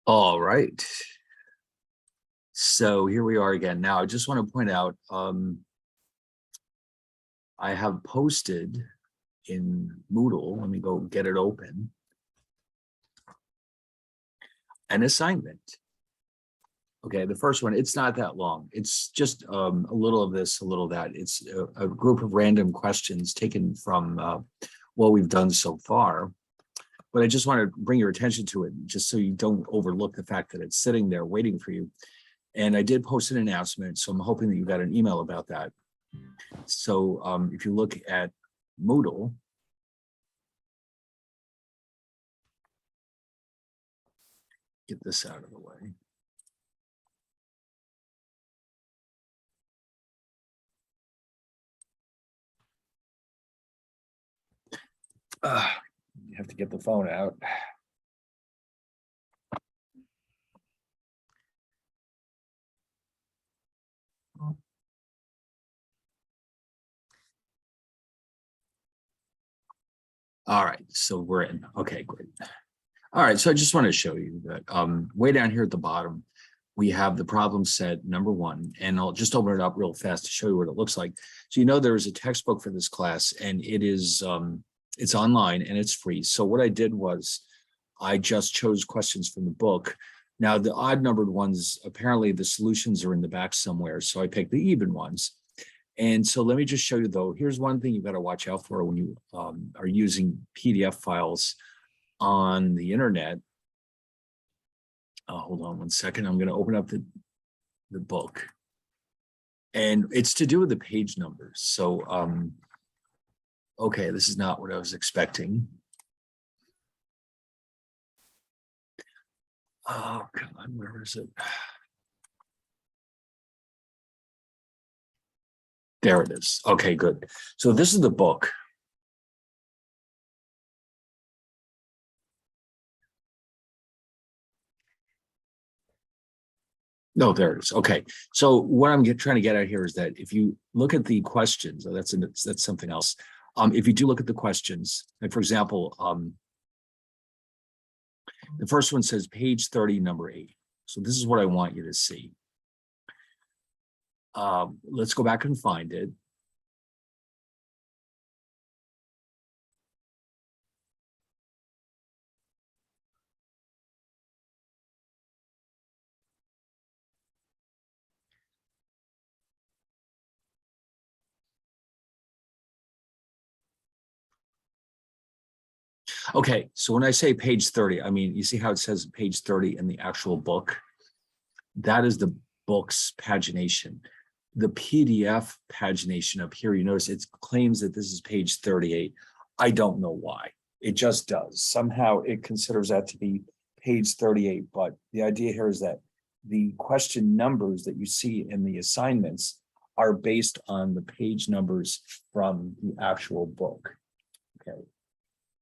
All right. So here we are again. Now, I just want to point out, I have posted in Moodle, let me go get it open, an assignment. Okay, the first one, it's not that long. It's just a little of this, a little of that. It's a group of random questions taken from what we've done so far. But I just want to bring your attention to it, just so you don't overlook the fact that it's sitting there waiting for you. And I did post an announcement, so I'm hoping that you got an email about that. So if you look at Moodle, get this out of the way. You have to get the phone out. All right, so we're in. Okay, great. All right, so I just want to show you that way down here at the bottom, we have the problem set number 1, and I'll just open it up real fast to show you what it looks like. So you know there is a textbook for this class, and it is it's online and it's free. So what I did was I just chose questions from the book. Now the odd numbered ones, apparently the solutions are in the back somewhere, so I picked the even ones. And so let me just show you though, here's one thing you've got to watch out for when you are using PDF files on the internet. Hold on one second. I'm going to open up the book. And it's to do with the page numbers. So, okay, this is not what I was expecting. Oh, God, where is it? There it is. Okay, good. So this is the book. No, there it is. Okay. So what I'm trying to get at here is that if you look at the questions, that's something else. If you do look at the questions, like for example, the first one says page 30, number 8. So this is what I want you to see. Let's go back and find it. Okay, so when I say page 30, I mean, you see how it says page 30 in the actual book? That is the book's pagination. The PDF pagination up here, you notice it claims that this is page 38. I don't know why. It just does. Somehow it considers that to be page 38, but the idea here is that the question numbers that you see in the assignments are based on the page numbers from the actual book. Okay,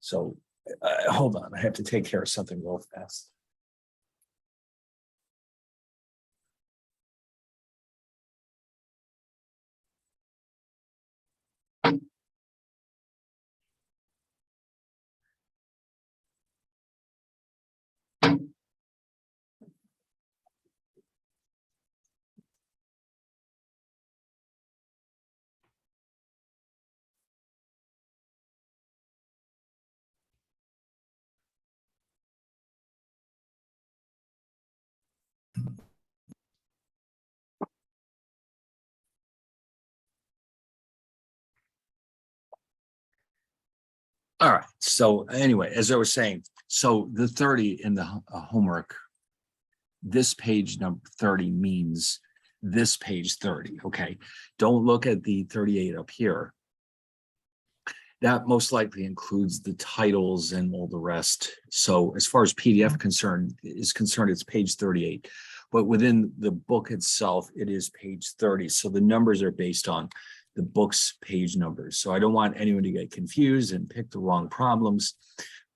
so hold on, I have to take care of something real fast. All right. So anyway, as I was saying, so the 30 in the homework, this page number 30 means this page 30. Okay. Don't look at the 38 up here. That most likely includes the titles and all the rest. So as far as PDF is concerned, it's page 38. But within the book itself, it is page 30. So the numbers are based on the book's page numbers. So I don't want anyone to get confused and pick the wrong problems.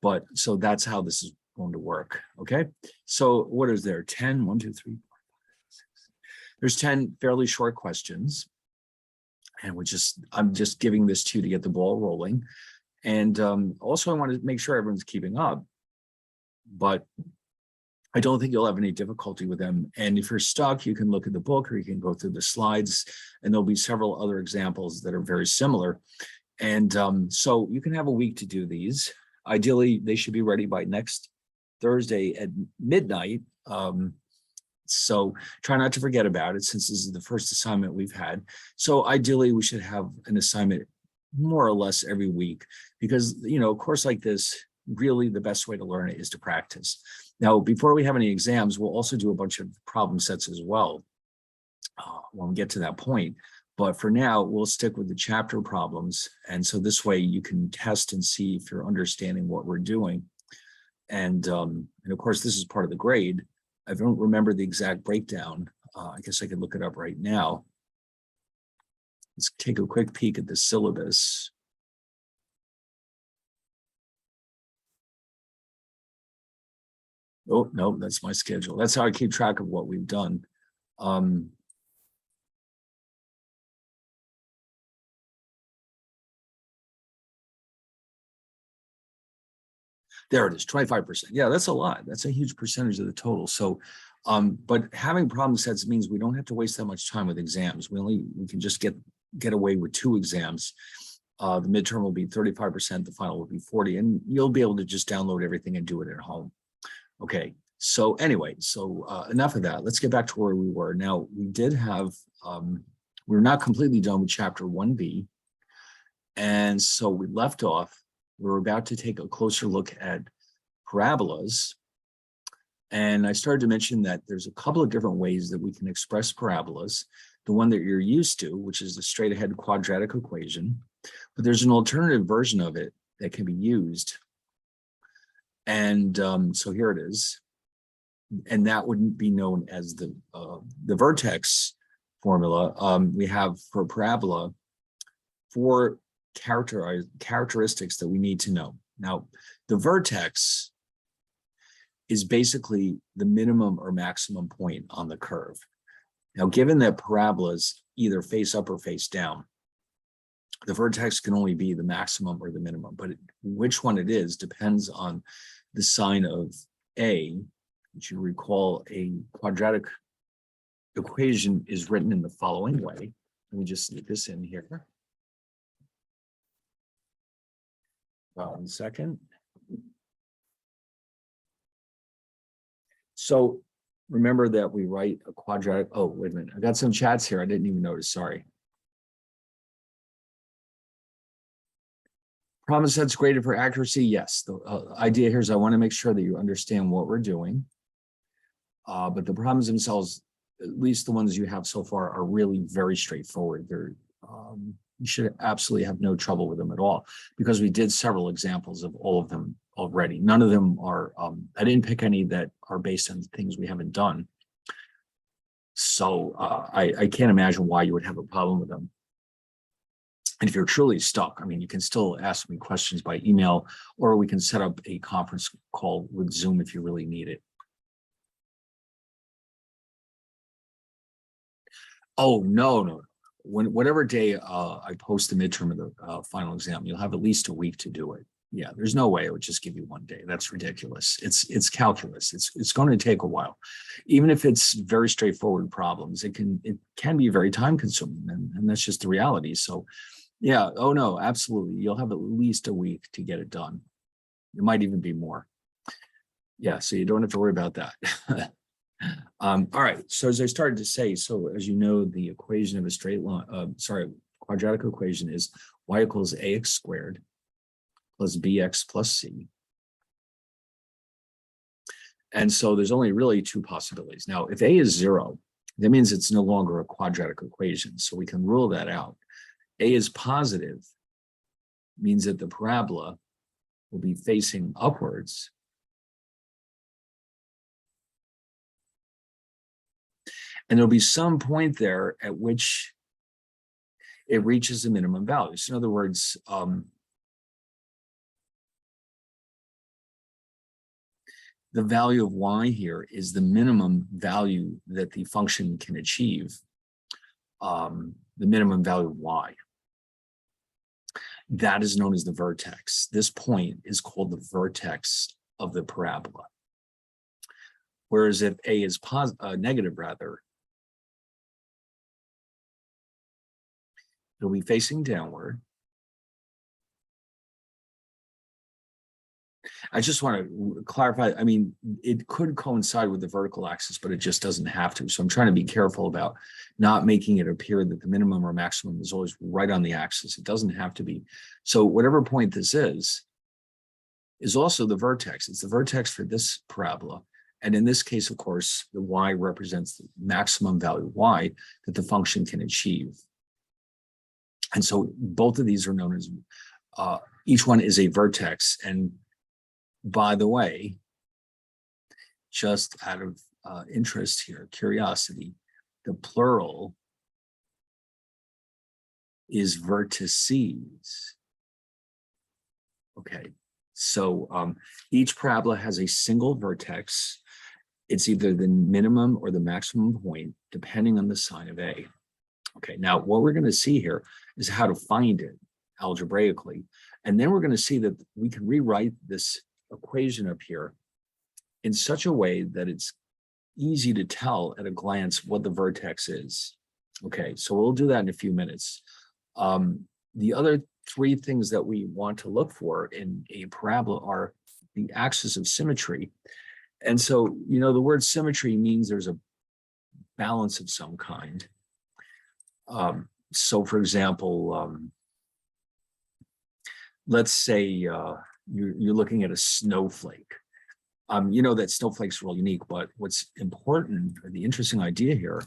But so that's how this is going to work. Okay. So what is there? 10, 1, 2, 3, 4, 5, 6. There's 10 fairly short questions. And I'm just giving this to you to get the ball rolling. And also I want to make sure everyone's keeping up. But I don't think you'll have any difficulty with them. And if you're stuck, you can look at the book or you can go through the slides, and there'll be several other examples that are very similar. And so you can have a week to do these. Ideally, they should be ready by next Thursday at midnight. So try not to forget about it, since this is the first assignment we've had. So ideally, we should have an assignment more or less every week, because, you know, a course like this, really the best way to learn it is to practice. Now, before we have any exams, we'll also do a bunch of problem sets as well when we get to that point. But for now, we'll stick with the chapter problems. And so this way you can test and see if you're understanding what we're doing. And of course, this is part of the grade. I don't remember the exact breakdown. I guess I could look it up right now. Let's take a quick peek at the syllabus. Oh, no, that's my schedule. That's how I keep track of what we've done. There it is, 25%. Yeah, that's a lot. That's a huge percentage of the total. So, but having problem sets means we don't have to waste that much time with exams. We can just get away with 2 exams. The midterm will be 35%, the final will be 40%, and you'll be able to just download everything and do it at home. Okay, so anyway, enough of that. Let's get back to where we were. Now, we did have, we're not completely done with chapter 1B. And so we left off, we're about to take a closer look at parabolas. And I started to mention that there's a couple of different ways that we can express parabolas. The one that you're used to, which is the straight ahead quadratic equation, but there's an alternative version of it that can be used. And so here it is. And that wouldn't be known as the vertex formula. We have for a parabola 4 characteristics that we need to know. Now, the vertex is basically the minimum or maximum point on the curve. Now, given that parabolas either face up or face down, the vertex can only be the maximum or the minimum, but which one it is depends on the sign of A, which you recall a quadratic equation is written in the following way. Let me just sneak this in here. 1 second. So remember that we write a quadratic. Oh, wait a minute. I got some chats here. I didn't even notice. Sorry. Problem sets graded for accuracy. Yes. The idea here is I want to make sure that you understand what we're doing. But the problems themselves, at least the ones you have so far, are really very straightforward. They're you should absolutely have no trouble with them at all, because we did several examples of all of them already. None of them are, I didn't pick any that are based on things we haven't done. So I can't imagine why you would have a problem with them. And if you're truly stuck, I mean, you can still ask me questions by email, or we can set up a conference call with Zoom if you really need it. Oh, no. Whatever day I post the midterm of the final exam, you'll have at least a week to do it. Yeah, there's no way I would just give you 1 day. That's ridiculous. It's calculus. It's going to take a while. Even if it's very straightforward problems, it can be very time consuming, and that's just the reality. So yeah, oh no, absolutely. You'll have at least a week to get it done. It might even be more. Yeah, so you don't have to worry about that. All right, so as I started to say, so as you know, the equation of a straight line, quadratic equation is y equals ax squared plus bx plus c. And so there's only really 2 possibilities. Now, if a is 0, that means it's no longer a quadratic equation, so we can rule that out. A is positive, means that the parabola will be facing upwards. And there'll be some point there at which it reaches a minimum value. So in other words, the value of y here is the minimum value that the function can achieve, the minimum value of y. That is known as the vertex. This point is called the vertex of the parabola. Whereas if A is negative rather, it'll be facing downward. I just want to clarify, I mean, it could coincide with the vertical axis, but it just doesn't have to. So I'm trying to be careful about not making it appear that the minimum or maximum is always right on the axis. It doesn't have to be. So whatever point this is also the vertex. It's the vertex for this parabola. And in this case, of course, the y represents the maximum value y that the function can achieve. And so both of these are known as, each one is a vertex. And by the way, just out of interest here, curiosity, the plural is vertices. Okay, so each parabola has a single vertex. It's either the minimum or the maximum point, depending on the sign of A. Okay, now what we're going to see here is how to find it algebraically. And then we're going to see that we can rewrite this equation up here in such a way that it's easy to tell at a glance what the vertex is. Okay, so we'll do that in a few minutes. The other three things that we want to look for in a parabola are the axis of symmetry. And so, you know, the word symmetry means there's a balance of some kind. So for example, let's say you're looking at a snowflake. You know that snowflakes are real unique, but what's important, or the interesting idea here,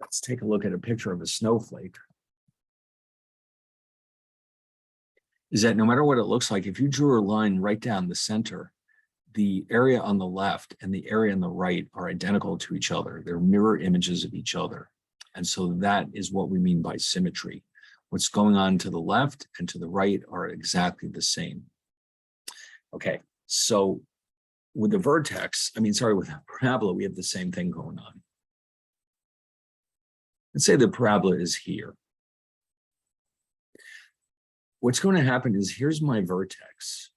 let's take a look at a picture of a snowflake, is that no matter what it looks like, if you drew a line right down the center, the area on the left and the area on the right are identical to each other. They're mirror images of each other. And so that is what we mean by symmetry. What's going on to the left and to the right are exactly the same. Okay, so with the vertex, with the parabola, we have the same thing going on. Let's say the parabola is here. What's going to happen is here's my vertex.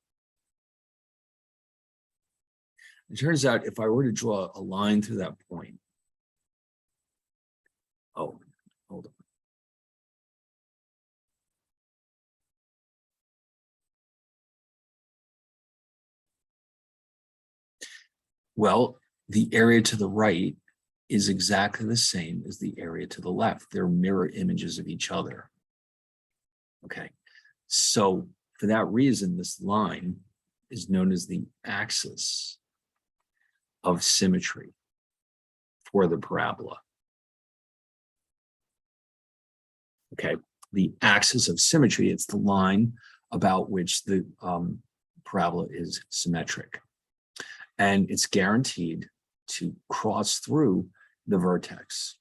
It turns out if I were to draw a line through that point, oh, hold on. Well, the area to the right is exactly the same as the area to the left. They're mirror images of each other. Okay, so for that reason, this line is known as the axis of symmetry for the parabola. Okay, the axis of symmetry, it's the line about which the parabola is symmetric. And it's guaranteed to cross through the vertex.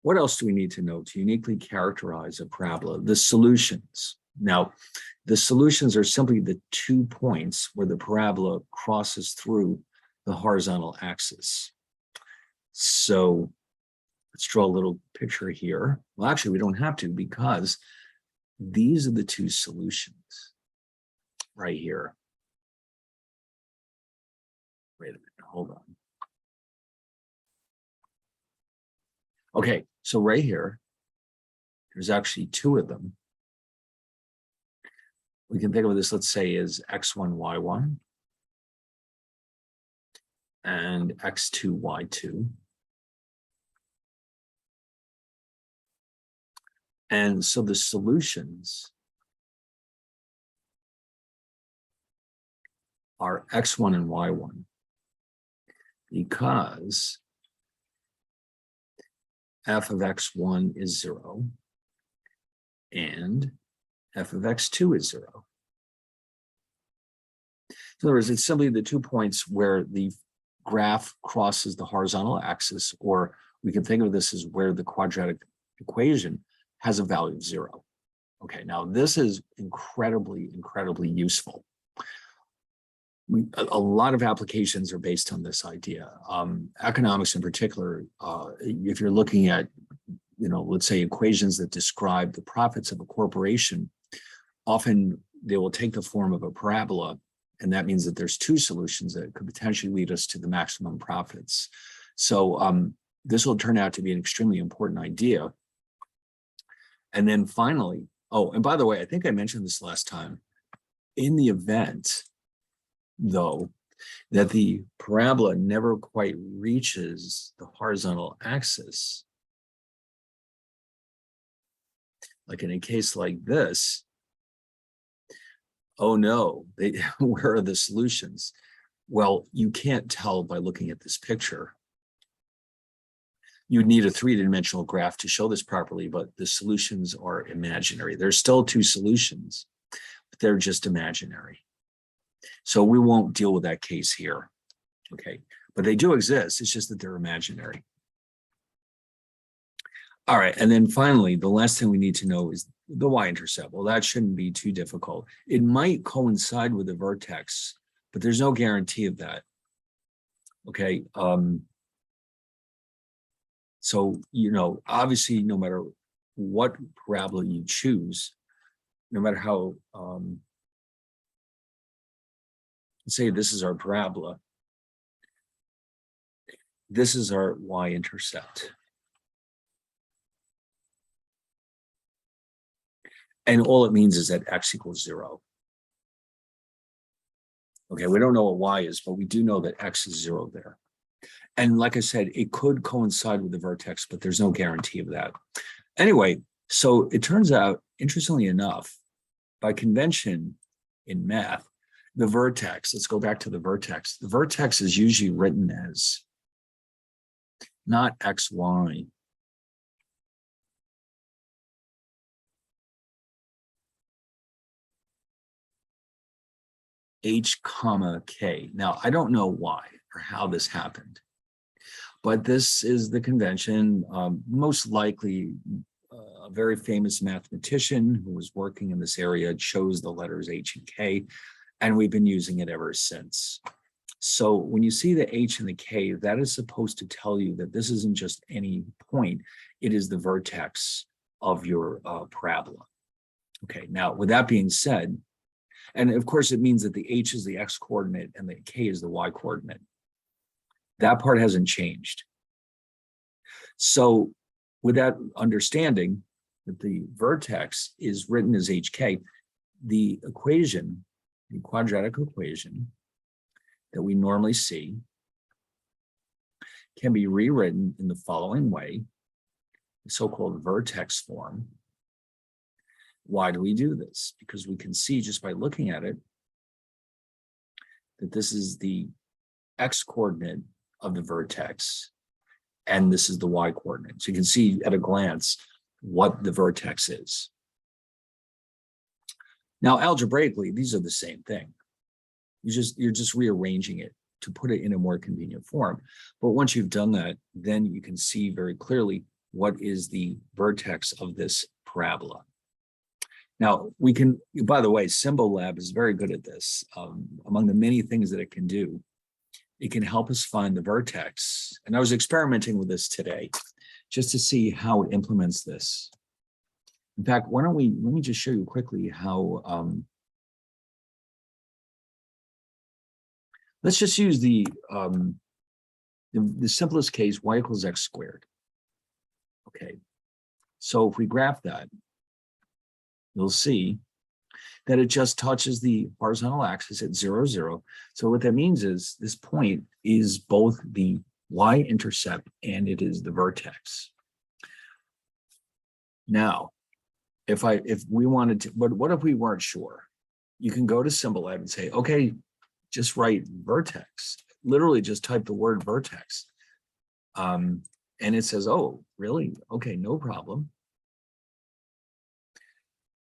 What else do we need to know to uniquely characterize a parabola? The solutions. Now, the solutions are simply the 2 points where the parabola crosses through the horizontal axis. So let's draw a little picture here. Well, actually, we don't have to, because these are the 2 solutions right here. Wait a minute, hold on. Okay, so right here, there's actually 2 of them. We can think of this, let's say, as x1, y1 and x2, y2. And so the solutions are x1 and y1 because f of x1 is 0 and f of x2 is 0. In other words, it's simply the 2 points where the graph crosses the horizontal axis, or we can think of this as where the quadratic equation has a value of 0. Okay, now this is incredibly, incredibly useful. A lot of applications are based on this idea. Economics in particular, if you're looking at, let's say equations that describe the profits of a corporation, often they will take the form of a parabola And that means that there's two solutions that could potentially lead us to the maximum profits. So this will turn out to be an extremely important idea. And then finally, oh, and by the way, I think I mentioned this last time. In the event, though, that the parabola never quite reaches the horizontal axis, like in a case like this, oh no, where are the solutions? Well, you can't tell by looking at this picture. You'd need a three-dimensional graph to show this properly, but the solutions are imaginary. There's still two solutions, but they're just imaginary. So we won't deal with that case here, okay? But they do exist, it's just that they're imaginary. All right, and then finally, the last thing we need to know is the y-intercept. Well, that shouldn't be too difficult. It might coincide with the vertex, but there's no guarantee of that, okay? So, obviously, no matter what parabola you choose, no matter how, say this is our parabola, this is our y-intercept. And all it means is that x equals 0. Okay, we don't know what y is, but we do know that x is 0 there. And like I said, it could coincide with the vertex, but there's no guarantee of that. Anyway, so it turns out, interestingly enough, by convention in math, the vertex, let's go back to the vertex is usually written as not xy, h comma k. Now, I don't know why or how this happened, but this is the convention. Most likely, a very famous mathematician who was working in this area chose the letters h and k, and we've been using it ever since. So when you see the h and the k, that is supposed to tell you that this isn't just any point, it is the vertex of your parabola. Okay, now with that being said, and of course it means that the h is the x coordinate and the k is the y coordinate. That part hasn't changed. So with that understanding that the vertex is written as hk, the equation, the quadratic equation that we normally see can be rewritten in the following way, the so-called vertex form. Why do we do this? Because we can see just by looking at it that this is the x coordinate of the vertex and this is the y coordinate. So you can see at a glance what the vertex is. Now, algebraically, these are the same thing. You're just rearranging it to put it in a more convenient form. But once you've done that, then you can see very clearly what is the vertex of this parabola. Now, we can, by the way, Symbolab is very good at this. Among the many things that it can do, it can help us find the vertex. And I was experimenting with this today just to see how it implements this. In fact, let me just show you quickly how, let's just use the simplest case, y equals x squared. Okay, so if we graph that, you'll see that it just touches the horizontal axis at 0, 0. So what that means is this point is both the y-intercept and it is the vertex. Now, if we wanted to, but what if we weren't sure? You can go to Symbolab and say, okay, just write vertex. Literally just type the word vertex. And it says, oh, really? Okay, no problem.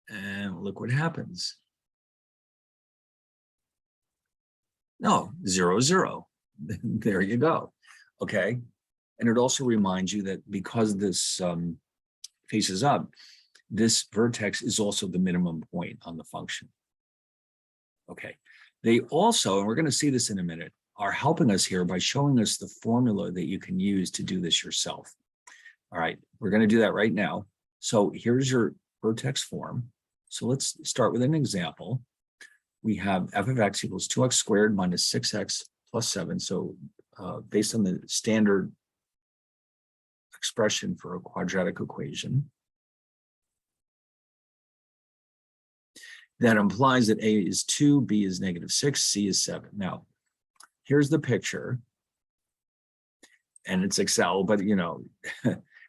And look what happens. No, 0, 0. There you go. Okay. And it also reminds you that because this faces up, this vertex is also the minimum point on the function. Okay. They also, and we're going to see this in a minute, are helping us here by showing us the formula that you can use to do this yourself. All right. We're going to do that right now. So here's your vertex form. So let's start with an example. we have f of x equals 2x squared minus 6x plus 7. So based on the standard expression for a quadratic equation, that implies that a is 2, b is -6, c is 7. Now, here's the picture. And it's Excel, but you know,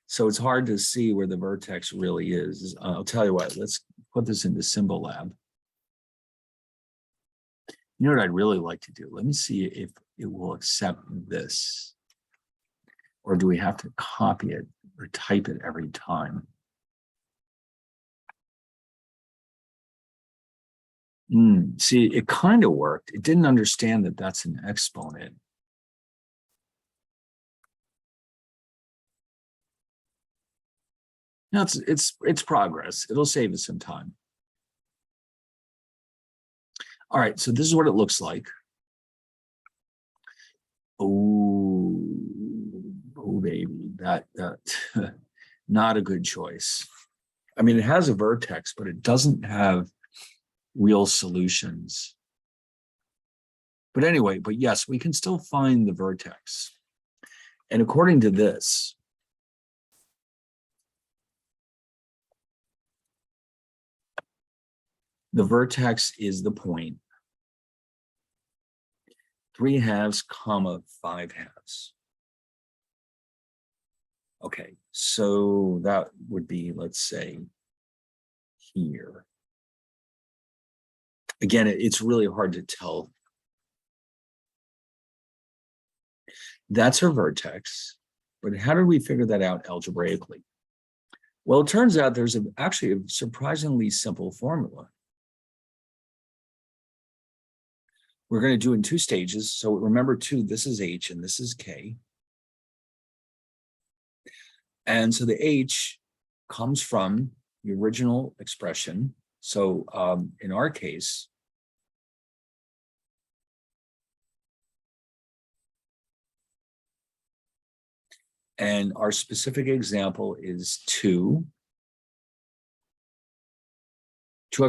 so it's hard to see where the vertex really is. I'll tell you what, let's put this into Symbolab. You know what I'd really like to do? Let me see if it will accept this. Or do we have to copy it or type it every time? See, it kind of worked. It didn't understand that that's an exponent. No, it's progress. It'll save us some time. All right, so this is what it looks like. Oh, baby, that not a good choice. I mean, it has a vertex, but it doesn't have real solutions. But anyway, but yes, we can still find the vertex. And according to this, the vertex is the point 3/2, 5/2. Okay, so that would be, let's say, here. Again, it's really hard to tell. That's our vertex, but how did we figure that out algebraically? Well, it turns out there's actually a surprisingly simple formula. We're going to do it in 2 stages. So remember, this is h and this is k. And so the h comes from the original expression. So in our case, and our specific example is 2x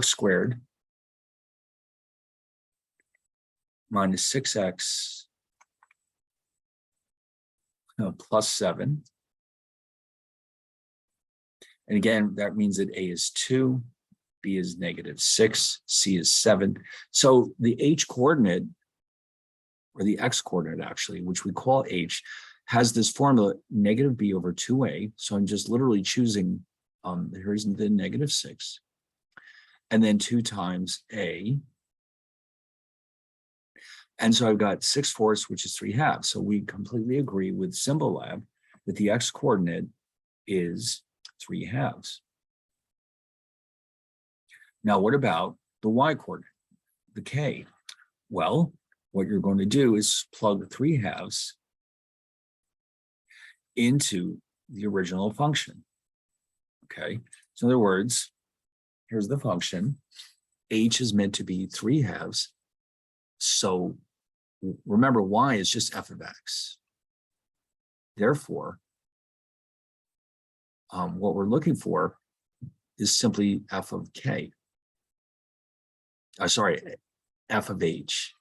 squared minus 6x plus 7. And again, that means that a is 2, b is -6, c is 7. So the h coordinate, or the x coordinate actually, which we call h, has this formula -b over 2a. So I'm just literally choosing, here's the -6, and then 2 times a. And so I've got 6/4, which is 3/2. So we completely agree with Symbolab that the x coordinate is 3/2. Now, what about the y coordinate, the k? Well, what you're going to do is plug 3/2 into the original function. Okay, so in other words, here's the function. H is meant to be 3/2. So remember, y is just f of x. Therefore, what we're looking for is simply f of k. Sorry, f of h.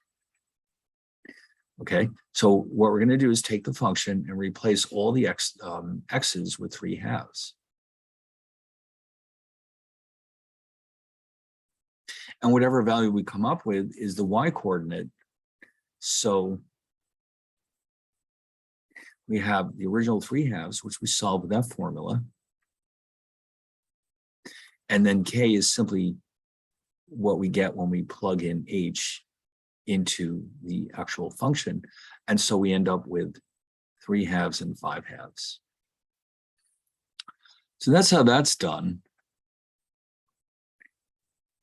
Okay, so what we're going to do is take the function and replace all the x's with 3/2. And whatever value we come up with is the y coordinate. So we have the original 3/2, which we solve with that formula. And then k is simply what we get when we plug in h into the actual function. And so we end up with 3/2 and 5/2. So that's how that's done.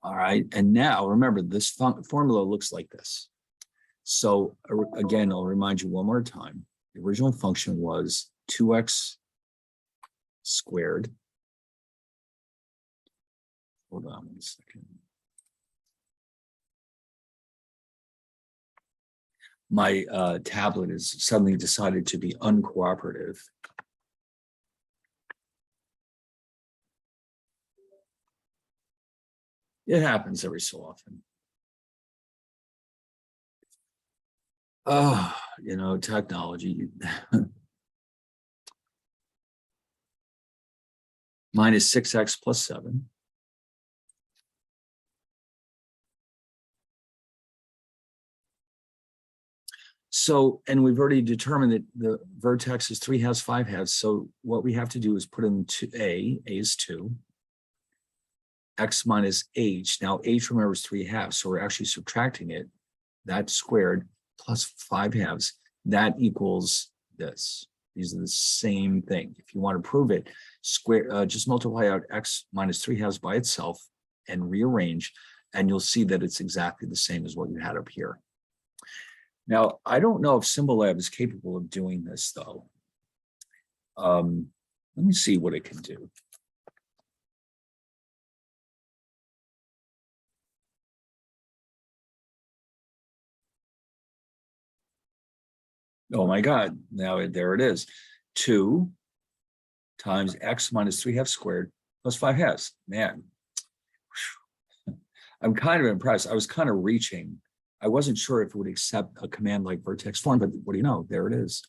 All right. And now remember, this formula looks like this. So again, I'll remind you one more time. The original function was 2x squared. Hold on 1 second. My tablet has suddenly decided to be uncooperative. It happens every so often. Oh, technology. Minus 6x plus 7. So, and we've already determined that the vertex is 3 halves, 5 halves. So what we have to do is put in A is 2, x minus h. Now h, remember, is 3 halves. So we're actually subtracting it. That squared plus 5 halves. That equals this. These are the same thing. If you want to prove it, just multiply out x minus 3 halves by itself and rearrange, and you'll see that it's exactly the same as what you had up here. Now, I don't know if Symbolab is capable of doing this, though. Let me see what it can do. Oh my God, now there it is. 2 times x minus 3 halves squared plus 5 halves. Man, I'm kind of impressed. I was kind of reaching. I wasn't sure if it would accept a command like vertex form, but what do you know? There it is.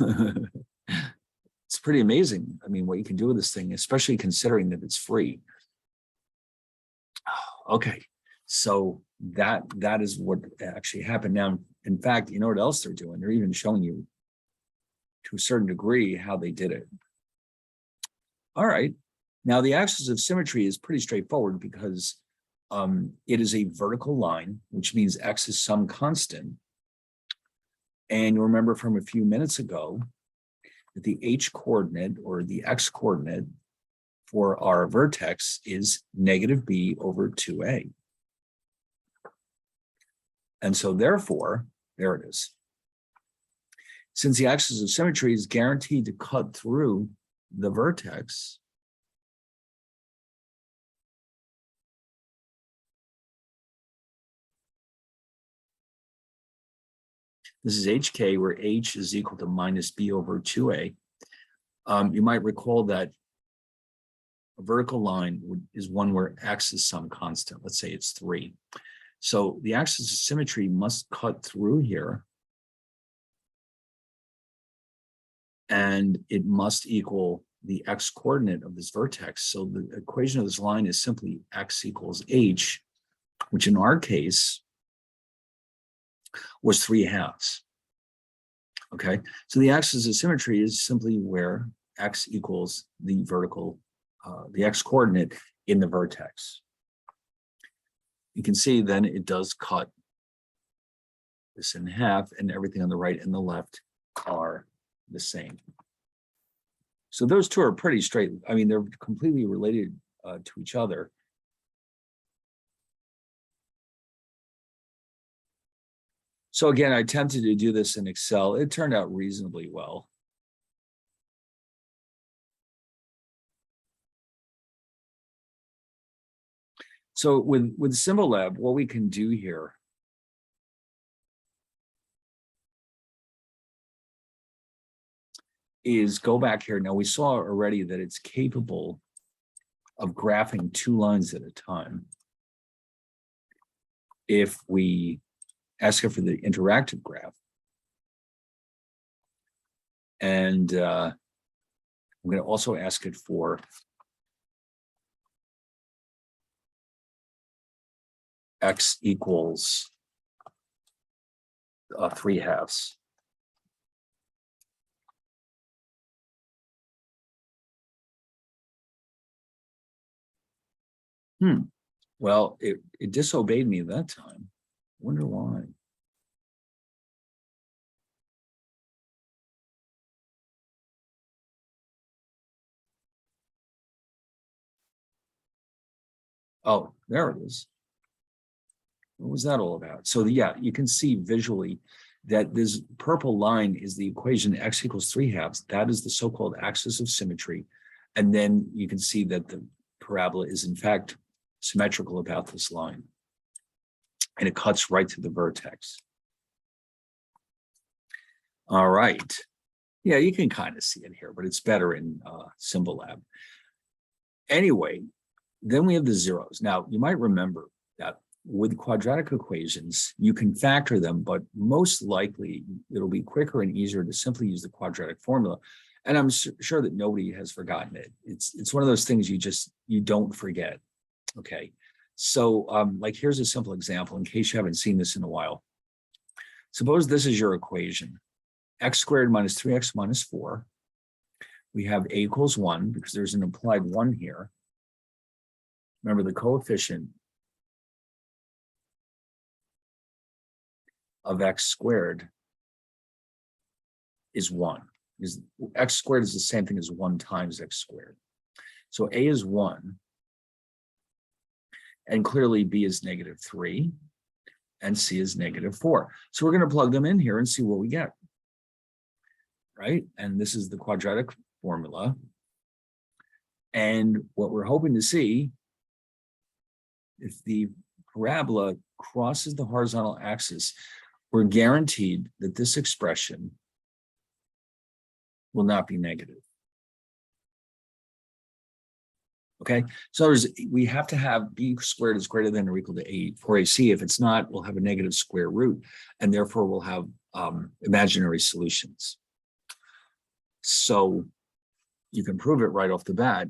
It's pretty amazing. I mean, what you can do with this thing, especially considering that it's free. Okay, so that is what actually happened. Now, in fact, you know what else they're doing? They're even showing you to a certain degree how they did it. All right. Now, the axis of symmetry is pretty straightforward because it is a vertical line, which means x is some constant. And you remember from a few minutes ago that the h coordinate or the x coordinate for our vertex is negative b over 2a. And so therefore, there it is. Since the axis of symmetry is guaranteed to cut through the vertex, this is hk, where h is equal to minus b over 2a. You might recall that a vertical line is one where x is some constant. Let's say it's 3. So the axis of symmetry must cut through here, and it must equal the x coordinate of this vertex. So the equation of this line is simply x equals h, which in our case was 3 halves. Okay, so the axis of symmetry is simply where x equals the vertical, the x coordinate in the vertex. You can see then it does cut this in half, and everything on the right and the left are the same. So those two are pretty straight. I mean, they're completely related to each other. So again, I attempted to do this in Excel. It turned out reasonably well. So with Symbolab, what we can do here is go back here. Now we saw already that it's capable of graphing 2 lines at a time. If we ask it for the interactive graph, and I'm going to also ask it for x equals 3 halves. Well, it disobeyed me that time. Wonder why. Oh, there it is. What was that all about? So yeah, you can see visually that this purple line is the equation x equals 3 halves. That is the so-called axis of symmetry. And then you can see that the parabola is in fact symmetrical about this line. And it cuts right to the vertex. All right. Yeah, you can kind of see it here, but it's better in Symbolab. Anyway, then we have the zeros. Now, you might remember that with quadratic equations, you can factor them, but most likely it'll be quicker and easier to simply use the quadratic formula. And I'm sure that nobody has forgotten it. It's one of those things you don't forget. Okay. So like here's a simple example in case you haven't seen this in a while. Suppose this is your equation, x squared minus 3x minus 4. We have a equals 1 because there's an implied 1 here. Remember the coefficient of x squared is 1. Is x squared is the same thing as 1 times x squared. So a is 1. And clearly b is -3. And c is -4. So we're going to plug them in here and see what we get. Right? And this is the quadratic formula. And what we're hoping to see, if the parabola crosses the horizontal axis, we're guaranteed that this expression will not be negative. Okay, so we have to have b squared is greater than or equal to 8 for AC. If it's not, we'll have a negative square root, and therefore we'll have imaginary solutions. So you can prove it right off the bat.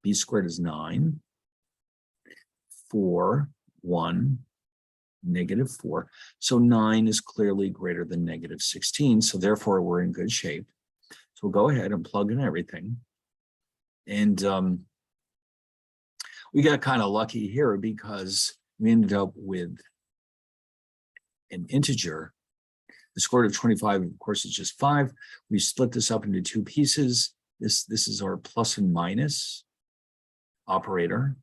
B squared is 9, 4, 1, -4. So 9 is clearly greater than -16. So therefore we're in good shape. So we'll go ahead and plug in everything. And we got kind of lucky here because we ended up with an integer. The square root of 25, of course, is just 5. We split this up into 2 pieces. This is our plus and minus operator,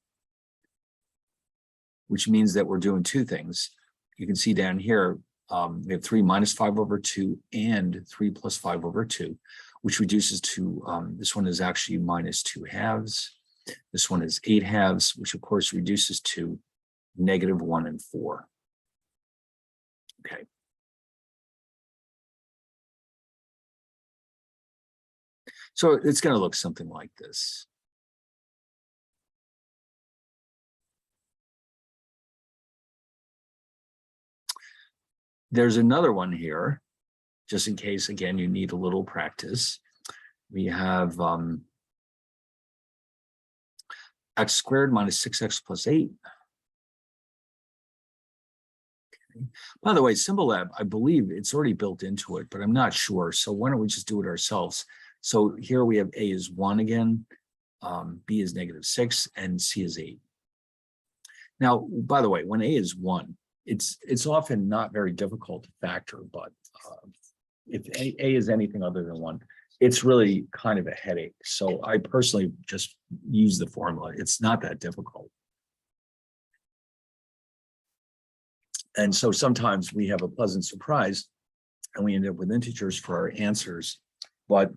which means that we're doing 2 things. You can see down here, we have 3 minus 5 over 2 and 3 plus 5 over 2, which reduces to, this one is actually minus 2 halves. This one is 8 halves, which of course reduces to -1 and 4. Okay. So it's going to look something like this. There's another one here, just in case, again, you need a little practice. We have x squared minus 6x plus 8. Okay. By the way, Symbolab, I believe it's already built into it, but I'm not sure. So why don't we just do it ourselves? So here we have a is 1 again, b is -6, and c is 8. Now, by the way, when a is 1, it's often not very difficult to factor, but if a is anything other than 1, it's really kind of a headache. So I personally just use the formula. It's not that difficult. And so sometimes we have a pleasant surprise and we end up with integers for our answers. But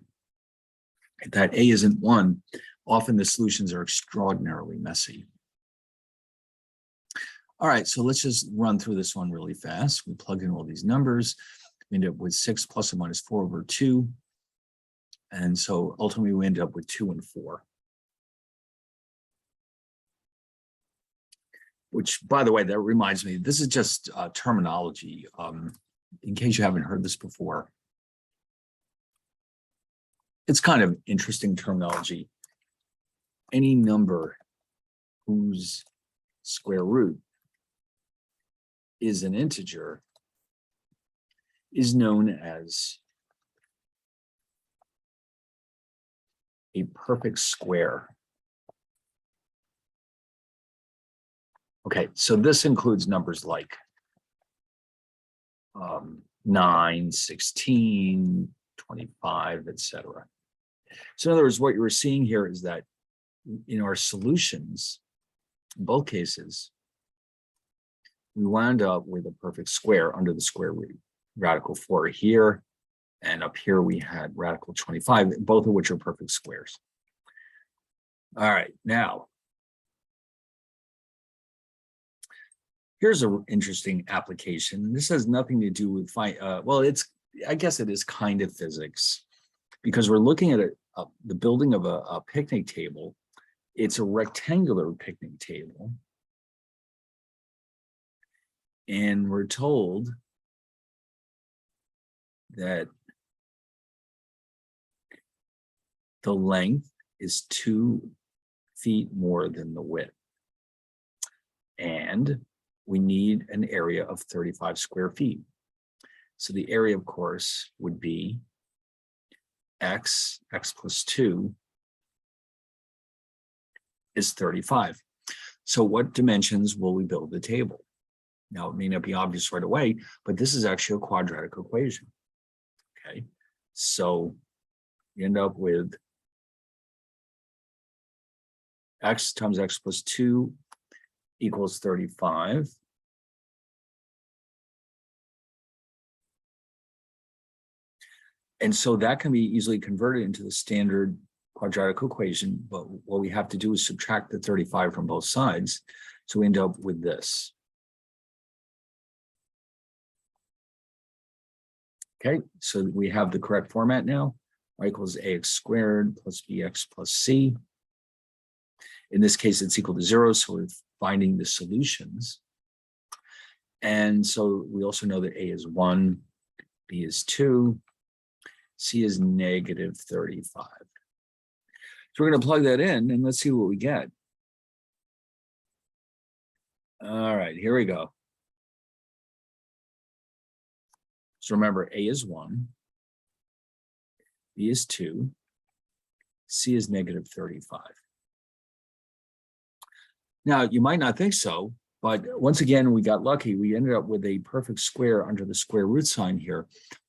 if that a isn't 1, often the solutions are extraordinarily messy. All right, so let's just run through this one really fast. We plug in all these numbers. We end up with 6 plus or minus 4 over 2. And so ultimately we end up with 2 and 4. Which, by the way, that reminds me, this is just terminology. In case you haven't heard this before. It's kind of interesting terminology. Any number whose square root is an integer is known as a perfect square. Okay, so this includes numbers like 9, 16, 25, etc. So in other words, what you were seeing here is that in our solutions, in both cases, we wound up with a perfect square under the square root. Radical 4 here, and up here we had radical 25, both of which are perfect squares. All right, now, here's an interesting application. This has nothing to do with, well, I guess it is kind of physics, because we're looking at the building of a picnic table. It's a rectangular picnic table. And we're told that the length is 2 feet more than the width. And we need an area of 35 square feet. So the area, of course, would be x plus 2 is 35. So what dimensions will we build the table? Now, it may not be obvious right away, but this is actually a quadratic equation. Okay, so you end up with x times x plus 2 equals 35. And so that can be easily converted into the standard quadratic equation, but what we have to do is subtract the 35 from both sides. So we end up with this. Okay, so we have the correct format now. Y equals ax squared plus bx plus c. In this case, it's equal to 0, so we're finding the solutions. And so we also know that a is 1, b is 2, c is negative 35. So we're going to plug that in and let's see what we get. All right, here we go. So remember, a is 1, b is 2, c is negative 35. Now, you might not think so, but once again, we got lucky. We ended up with a perfect square under the square root sign here.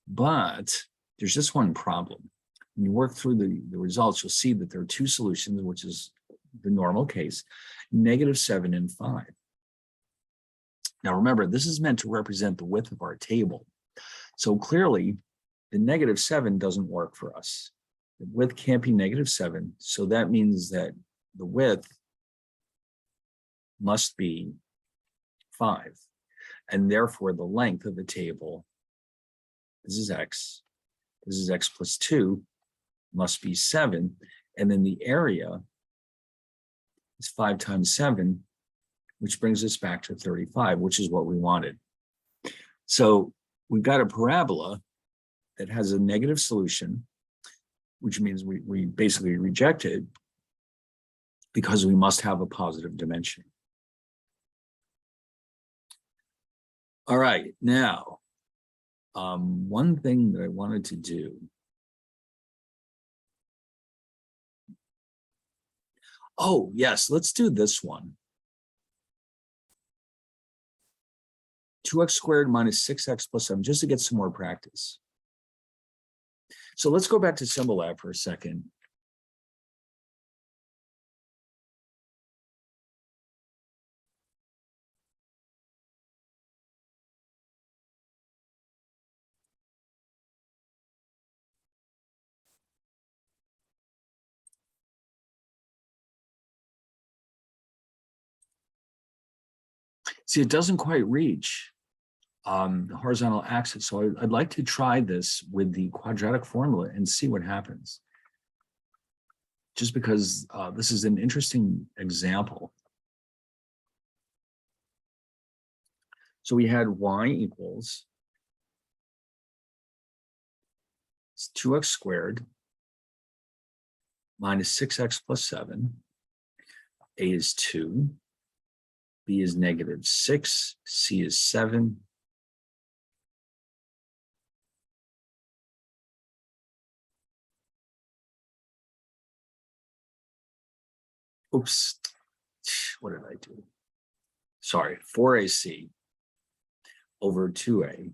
But there's just one problem. When you work through the results, you'll see that there are 2 solutions, which is the normal case, -7 and 5. Now, remember, this is meant to represent the width of our table. So clearly, the -7 doesn't work for us. The width can't be -7. So that means that the width must be 5. And therefore, the length of the table, this is x plus 2, must be 7. And then the area is 5 times 7, which brings us back to 35, which is what we wanted. So we've got a parabola that has a negative solution, which means we basically reject it because we must have a positive dimension. All right, now, one thing that I wanted to do. Oh, yes, let's do this one. 2x squared minus 6x plus 7, just to get some more practice. So let's go back to Symbolab for a second. See, it doesn't quite reach the horizontal axis. So I'd like to try this with the quadratic formula and see what happens. Just because this is an interesting example. So we had y equals 2x squared minus 6x plus 7. A is 2. B is -6. C is 7. Oops. What did I do? Sorry, 4ac over 2a.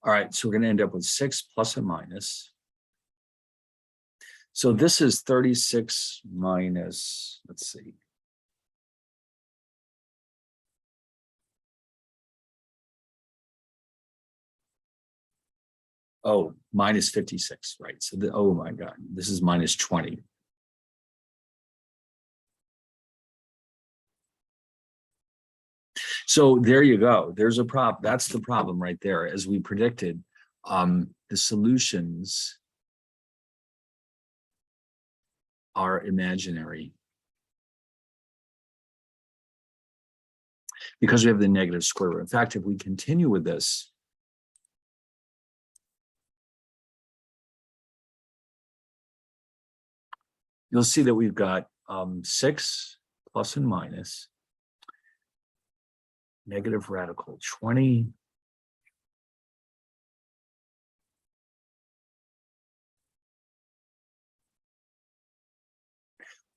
All right, so we're going to end up with 6 plus or minus. So this is 36 minus, let's see. Oh, minus 56, right? So oh my God, this is minus 20. So there you go. There's a prop. That's the problem right there. As we predicted, the solutions are imaginary because we have the negative square root. In fact, if we continue with this, you'll see that we've got 6 plus and minus negative radical 20 .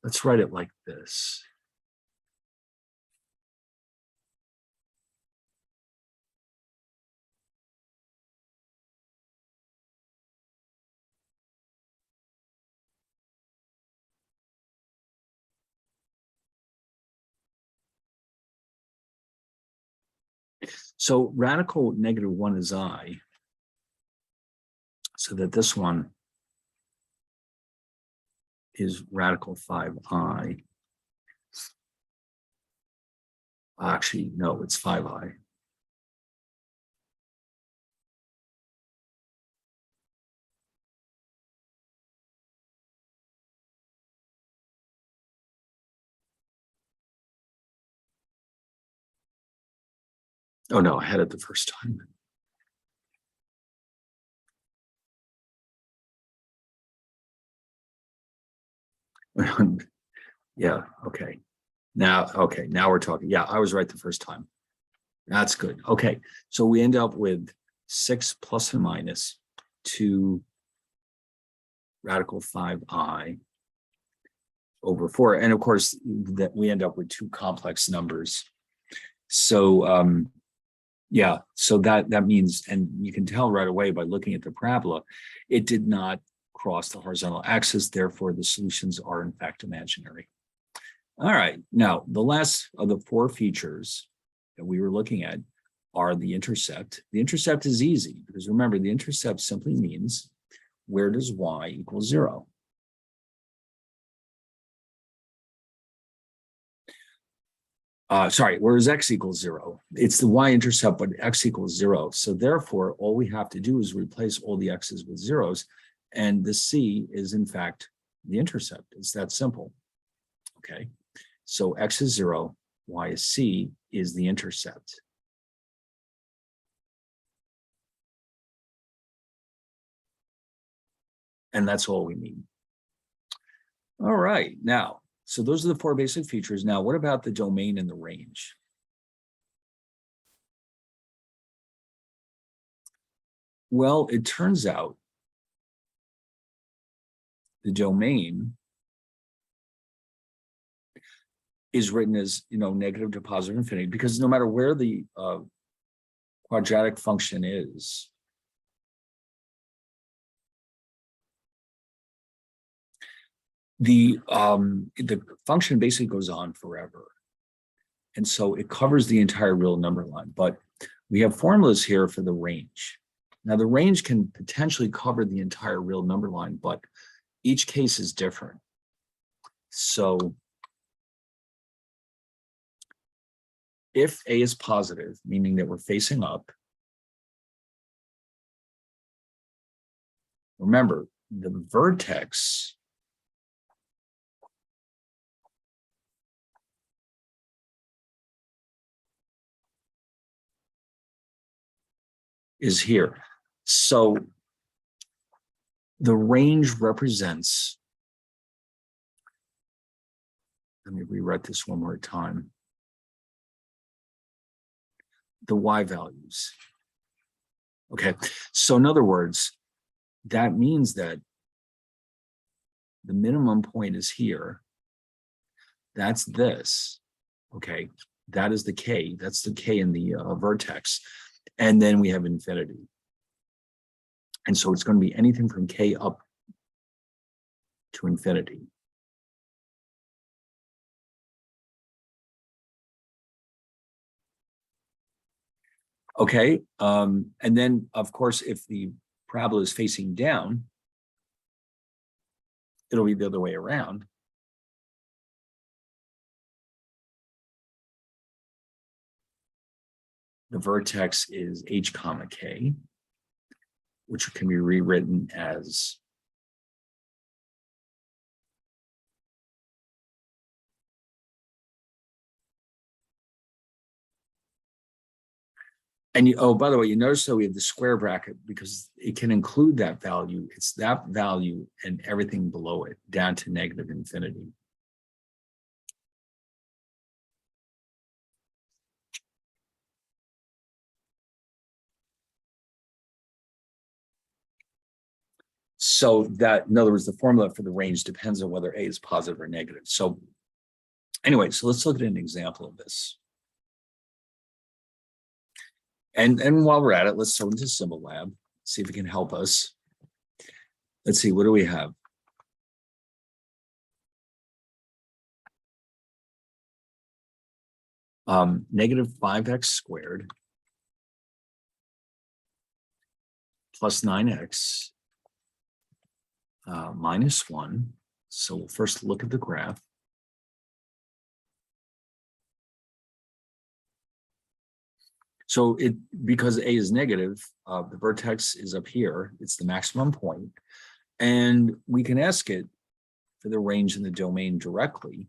Let's write it like this. So radical negative 1 is I, so that this one is radical 5i. Actually, no, it's 5i. Oh no, I had it the first time. Yeah, okay. Now we're talking. Yeah, I was right the first time. That's good. Okay, so we end up with 6 plus and minus 2 radical 5i over 4. And of course, that we end up with 2 complex numbers. So yeah, so that means, and you can tell right away by looking at the parabola, it did not cross the horizontal axis, therefore the solutions are in fact imaginary. All right, now the last of the 4 features that we were looking at are the intercept. The intercept is easy because remember, the intercept simply means where does y equal 0? Sorry, where is x equals 0? It's the y-intercept, but x equals 0. So therefore, all we have to do is replace all the x's with zeros, and the c is in fact the intercept. It's that simple. Okay, so x is 0, y is c is the intercept. And that's all we need. All right, now, so those are the 4 basic features. Now, what about the domain and the range? Well, it turns out the domain is written as, negative to positive infinity, because no matter where the quadratic function is, the function basically goes on forever. And so it covers the entire real number line, but we have formulas here for the range. Now the range can potentially cover the entire real number line, but each case is different. So if A is positive, meaning that we're facing up, remember the vertex is here. So the range represents, let me rewrite this one more time, the y values. Okay, so in other words, that means that the minimum point is here. That's this. Okay, that is the k. That's the k in the vertex. And then we have infinity. And so it's going to be anything from k up to infinity. Okay, and then of course, if the parabola is facing down, it'll be the other way around. the vertex is h comma k, which can be rewritten as and you, oh, by the way, you notice that we have the square bracket because it can include that value. It's that value and everything below it down to negative infinity. So that, in other words, the formula for the range depends on whether A is positive or negative. So anyway, so let's look at an example of this. And while we're at it, let's throw into Symbolab, see if it can help us. Let's see, what do we have? Negative 5x squared plus 9x minus 1. So we'll first look at the graph. So because A is negative, the vertex is up here. It's the maximum point. And we can ask it for the range in the domain directly.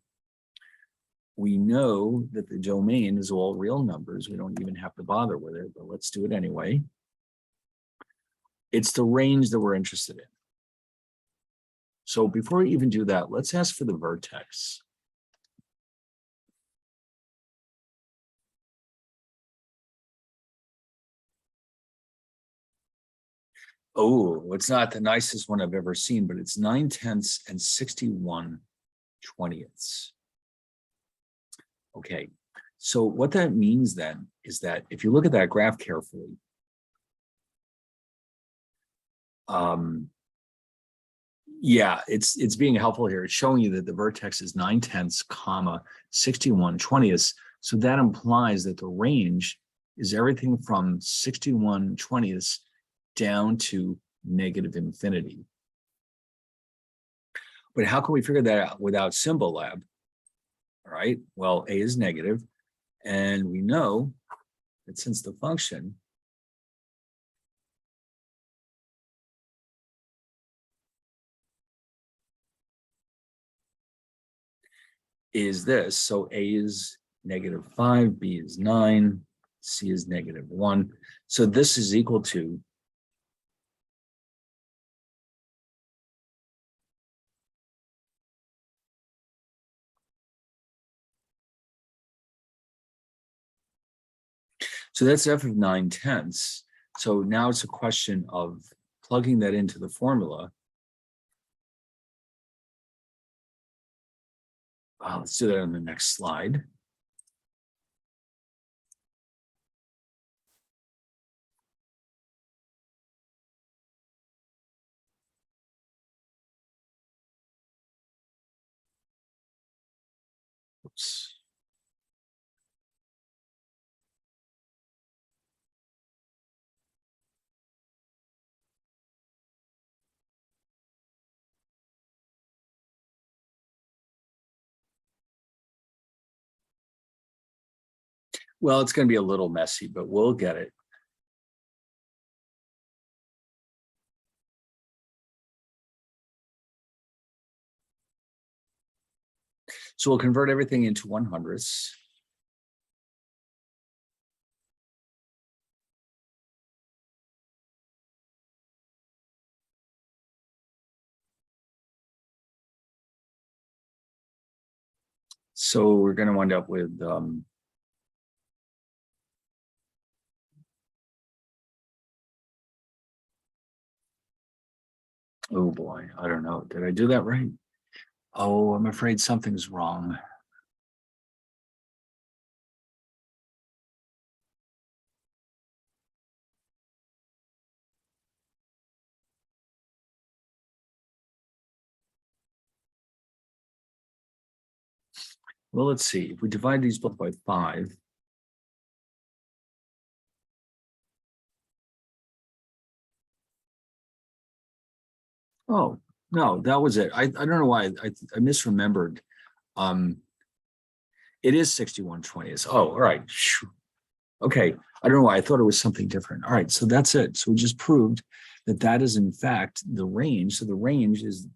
We know that the domain is all real numbers. We don't even have to bother with it, but let's do it anyway. It's the range that we're interested in. So before we even do that, let's ask for the vertex. Oh, it's not the nicest one I've ever seen, but it's 9/10 and 61/20. Okay, so what that means then is that if you look at that graph carefully, yeah, it's being helpful here. It's showing you that the vertex is 9/10, comma 61/20. So that implies that the range is everything from 61/20 down to negative infinity. But how can we figure that out without Symbolab? All right, well, A is negative, and we know that since the function is this, so A is -5, B is 9, C is -1. So this is equal to so that's f of 9/10. So now it's a question of plugging that into the formula. Let's do that on the next slide. Oops. Well, it's going to be a little messy, but we'll get it. So we'll convert everything into 100ths. So we're going to wind up with oh boy, I don't know. Did I do that right? Oh, I'm afraid something's wrong. Well, let's see. If we divide these both by 5, oh, no, that was it. I don't know why I misremembered. It is 61/20. Oh, all right. Okay, I don't know why I thought it was something different. All right, so that's it. So we just proved that that is in fact the range. So the range is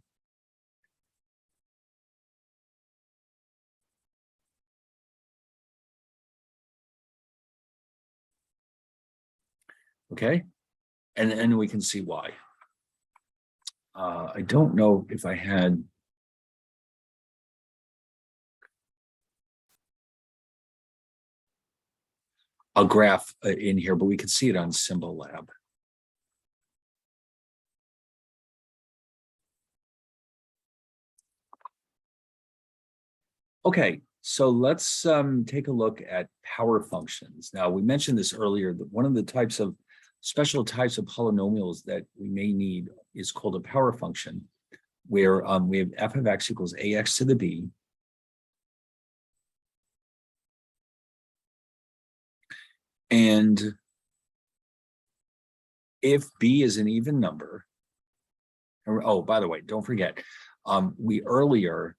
okay, and we can see why. I don't know if I had a graph in here, but we could see it on Symbolab. Okay, so let's take a look at power functions. Now, we mentioned this earlier, that one of the special types of polynomials that we may need is called a power function, where we have f of x equals ax to the b. And if b is an even number, oh, by the way, don't forget, we earlier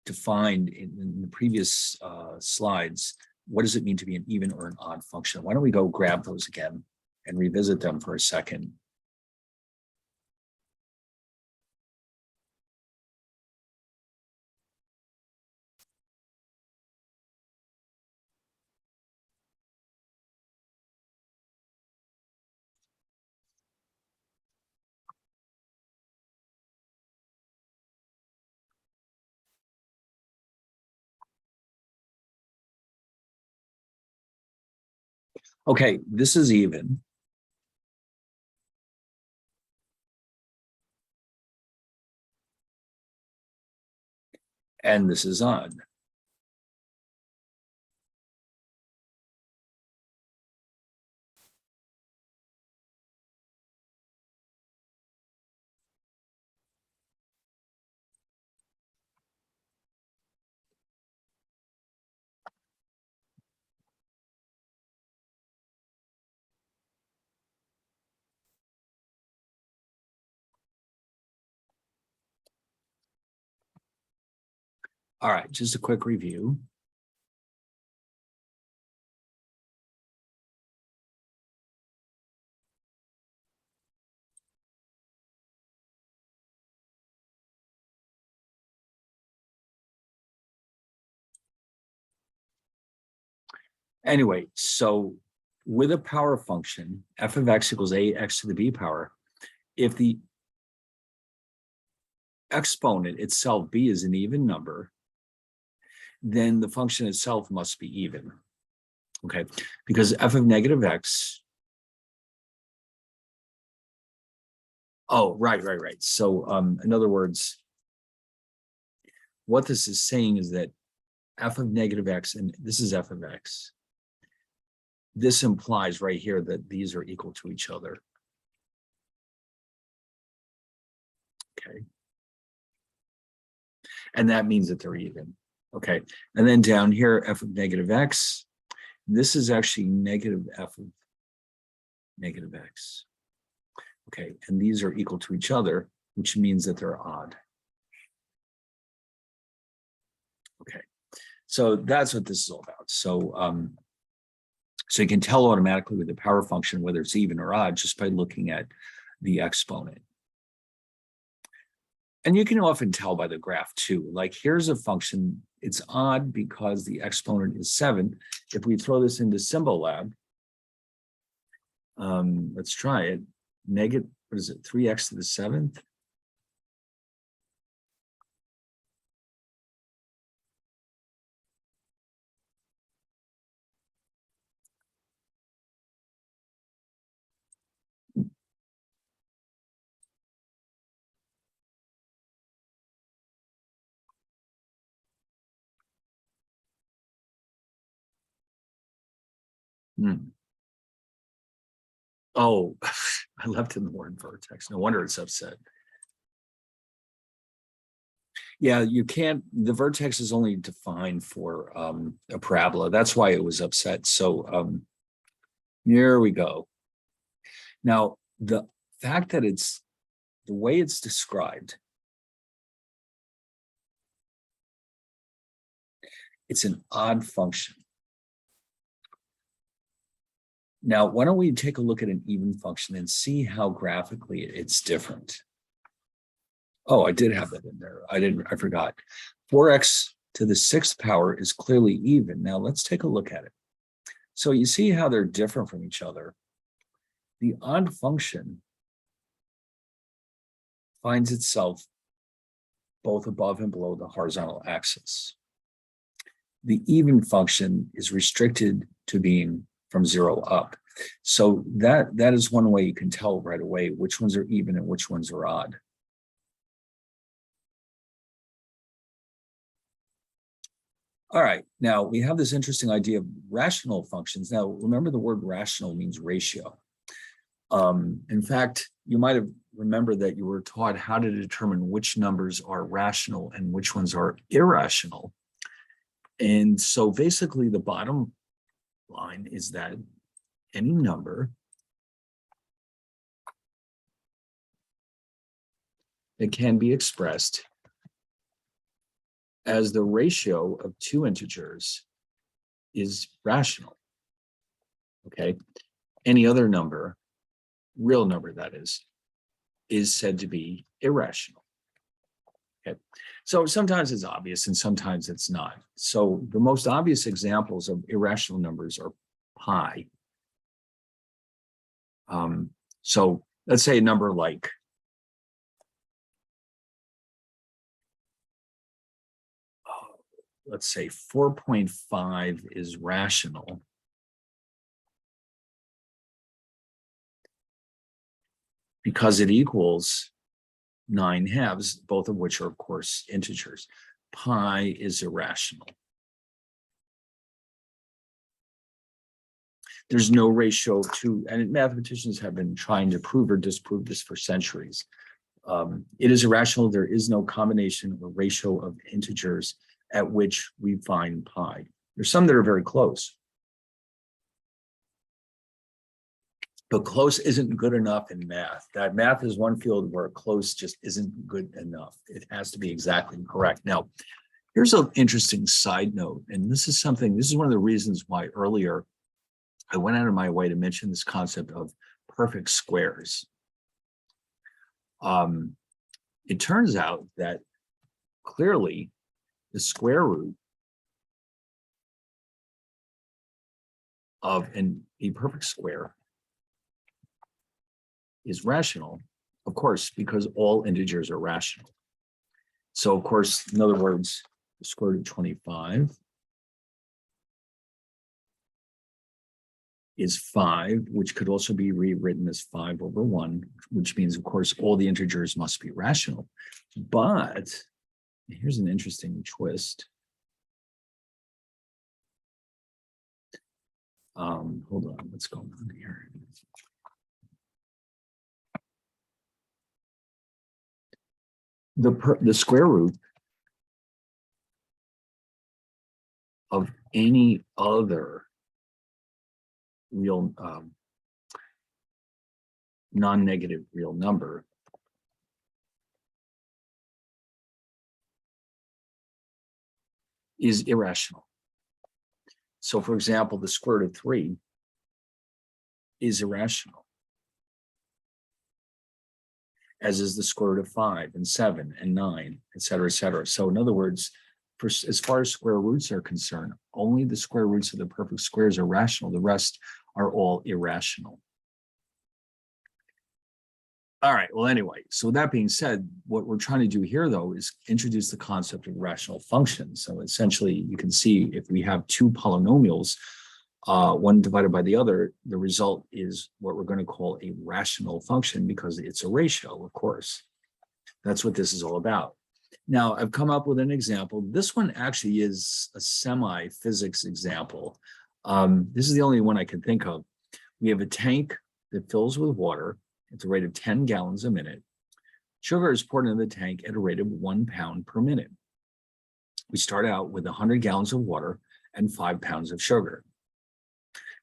defined in the previous slides, what does it mean to be an even or an odd function? Why don't we go grab those again and revisit them for a second? Okay, this is even. And this is odd. All right, just a quick review. Anyway, so with a power function, f of x equals ax to the b power, if the exponent itself, b, is an even number, then the function itself must be even. Okay, because f of negative x, oh, right. So in other words, what this is saying is that f of negative x, and this is f of x, this implies right here that these are equal to each other. Okay. And that means that they're even. Okay. And then down here, f of negative x, this is actually negative f of negative x. Okay. And these are equal to each other, which means that they're odd. Okay. So that's what this is all about. So you can tell automatically with the power function whether it's even or odd just by looking at the exponent. And you can often tell by the graph too. Like here's a function, it's odd because the exponent is 7. If we throw this into Symbolab, let's try it. Negative, what is it, 3x to the 7th? Hmm. Oh, I left in the word vertex. No wonder it's upset. Yeah, you can't, the vertex is only defined for a parabola. That's why it was upset. So here we go. Now, the fact that it's the way it's described, it's an odd function. Now, why don't we take a look at an even function and see how graphically it's different? Oh, I did have that in there. I forgot. 4x to the 6th power is clearly even. Now let's take a look at it. So you see how they're different from each other. The odd function finds itself both above and below the horizontal axis. The even function is restricted to being from 0 up. So that is one way you can tell right away which ones are even and which ones are odd. All right, now we have this interesting idea of rational functions. Now, remember the word rational means ratio. In fact, you might have remembered that you were taught how to determine which numbers are rational and which ones are irrational. And so basically the bottom line is that any number that can be expressed as the ratio of two integers is rational. Okay. Any other number, real number that is said to be irrational. Okay. So sometimes it's obvious and sometimes it's not. So the most obvious examples of irrational numbers are pi. So let's say a number like let's say 4.5 is rational. Because it equals 9 halves, both of which are, of course, integers. Pi is irrational. There's no ratio to, and mathematicians have been trying to prove or disprove this for centuries. It is irrational. There is no combination or ratio of integers at which we find pi. There's some that are very close. But close isn't good enough in math. That math is one field where close just isn't good enough. It has to be exactly correct. Now, here's an interesting side note, and this is one of the reasons why earlier I went out of my way to mention this concept of perfect squares. It turns out that clearly the square root of a perfect square is rational, of course, because all integers are rational. So, of course, in other words, the square root of 25 is 5, which could also be rewritten as 5 over 1, which means, of course, all the integers must be rational. But here's an interesting twist. Hold on, what's going on here? The square root of any other real non-negative real number is irrational. So, for example, the square root of 3 is irrational, as is the square root of 5 and 7 and 9, et cetera, et cetera. So in other words, as far as square roots are concerned, only the square roots of the perfect squares are rational. The rest are all irrational. All right, well, anyway, so that being said, what we're trying to do here, though, is introduce the concept of rational functions. So essentially, you can see if we have two polynomials, one divided by the other, the result is what we're going to call a rational function because it's a ratio, of course. That's what this is all about. Now, I've come up with an example. This one actually is a semi-physics example. This is the only one I can think of. We have a tank that fills with water at the rate of 10 gallons a minute. Sugar is poured into the tank at a rate of 1 pound per minute. We start out with 100 gallons of water and 5 pounds of sugar.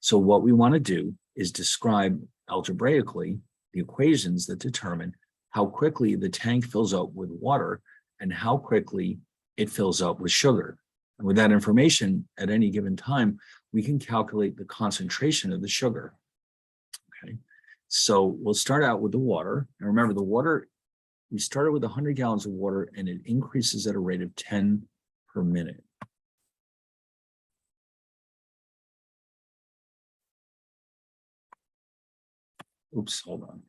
So what we want to do is describe algebraically the equations that determine how quickly the tank fills up with water and how quickly it fills up with sugar. And with that information, at any given time, we can calculate the concentration of the sugar. So we'll start out with the water. And remember, the water, we started with 100 gallons of water and it increases at a rate of 10 per minute. Oops, hold on.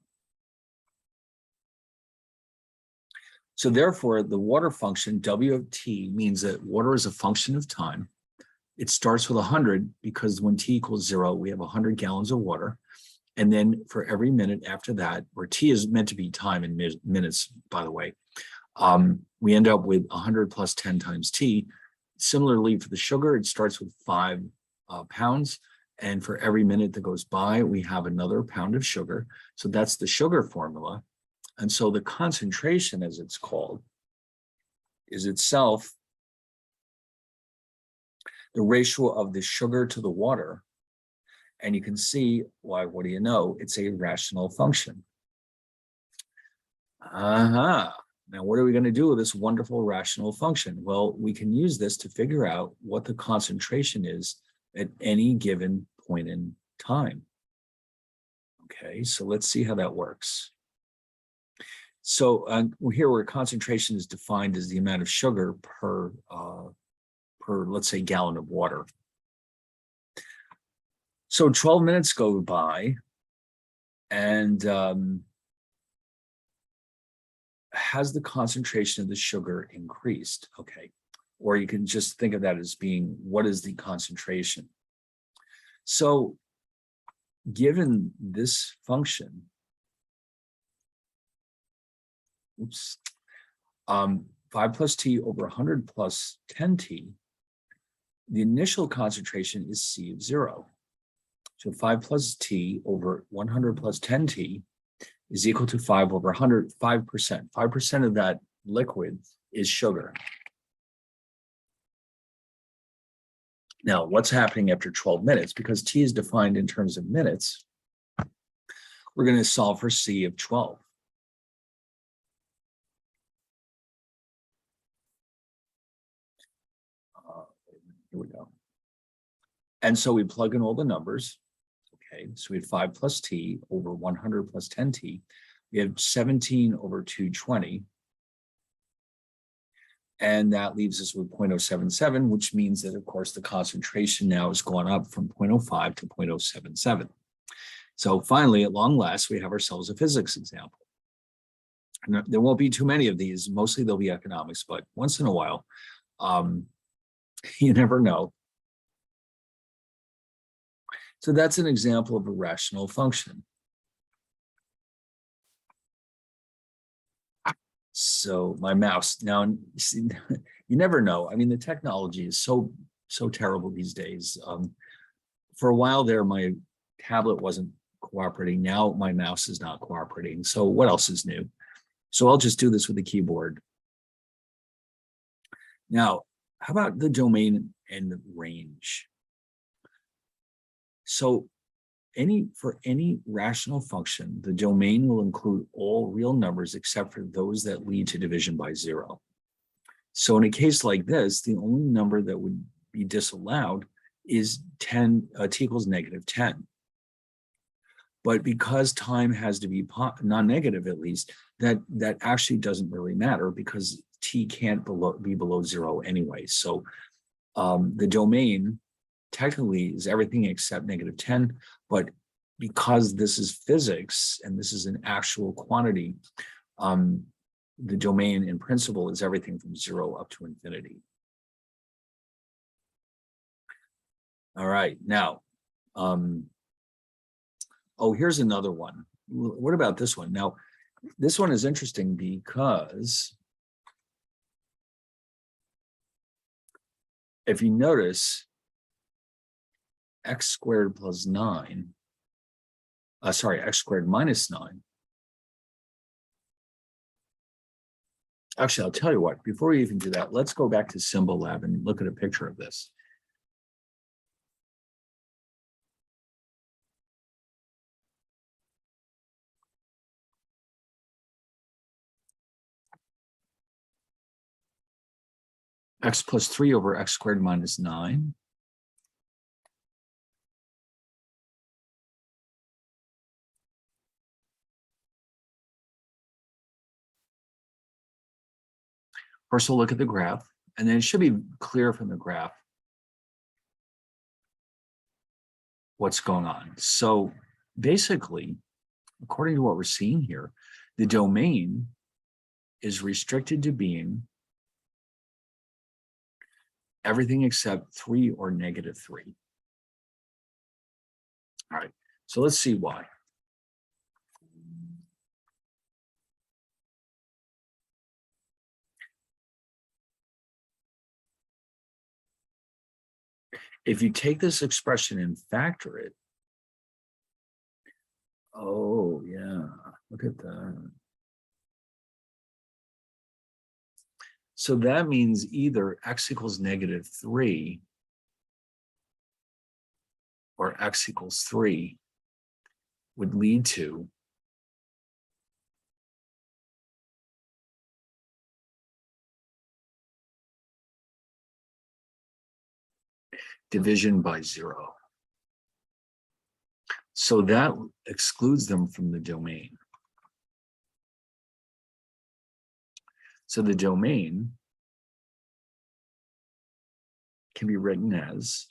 So therefore, the water function, W of t, means that water is a function of time. It starts with 100 because when t equals 0, we have 100 gallons of water. And then for every minute after that, where t is meant to be time in minutes, by the way, we end up with 100 plus 10 times t. Similarly, for the sugar, it starts with 5 pounds. And for every minute that goes by, we have another pound of sugar. So that's the sugar formula. And so the concentration, as it's called, is itself the ratio of the sugar to the water. And you can see why, what do you know? It's a rational function. Now, what are we going to do with this wonderful rational function? Well, we can use this to figure out what the concentration is at any given point in time. Okay, so let's see how that works. So here where concentration is defined as the amount of sugar per let's say, gallon of water. So 12 minutes go by, and has the concentration of the sugar increased? Okay, or you can just think of that as being, what is the concentration? So given this function, 5 plus t over 100 plus 10t, the initial concentration is C of 0. So 5 plus t over 100 plus 10t is equal to 5 over 100, 5%. 5% of that liquid is sugar. Now, what's happening after 12 minutes? Because t is defined in terms of minutes, we're going to solve for C of 12. Here we go. And so we plug in all the numbers. Okay, so we have 5 plus t over 100 plus 10t. We have 17 over 220. And that leaves us with 0.077, which means that, of course, the concentration now has gone up from 0.05 to 0.077. So finally, at long last, we have ourselves a physics example. And there won't be too many of these. Mostly they'll be economics, but once in a while, you never know. So that's an example of a rational function. So my mouse, now, you never know. I mean, the technology is so terrible these days. For a while there, my tablet wasn't cooperating. Now my mouse is not cooperating. So what else is new? So I'll just do this with the keyboard. Now, how about the domain and the range? So for any rational function, the domain will include all real numbers except for those that lead to division by 0. So in a case like this, the only number that would be disallowed is t equals -10. But because time has to be non-negative, at least, that actually doesn't really matter because t can't be below 0 anyway. So the domain technically is everything except -10, but because this is physics and this is an actual quantity, the domain in principle is everything from 0 up to infinity. All right, now, oh, here's another one. What about this one? Now, this one is interesting because if you notice, x squared plus 9, x squared minus 9. Actually, I'll tell you what, before we even do that, let's go back to Symbol Lab and look at a picture of this. X plus 3 over x squared minus 9. First, we'll look at the graph, and then it should be clear from the graph what's going on. So basically, according to what we're seeing here, the domain is restricted to being everything except 3 or -3. All right, so let's see why. If you take this expression and factor it, oh yeah, look at that. So that means either x equals -3 or x equals 3 would lead to division by 0. So that excludes them from the domain. So the domain can be written as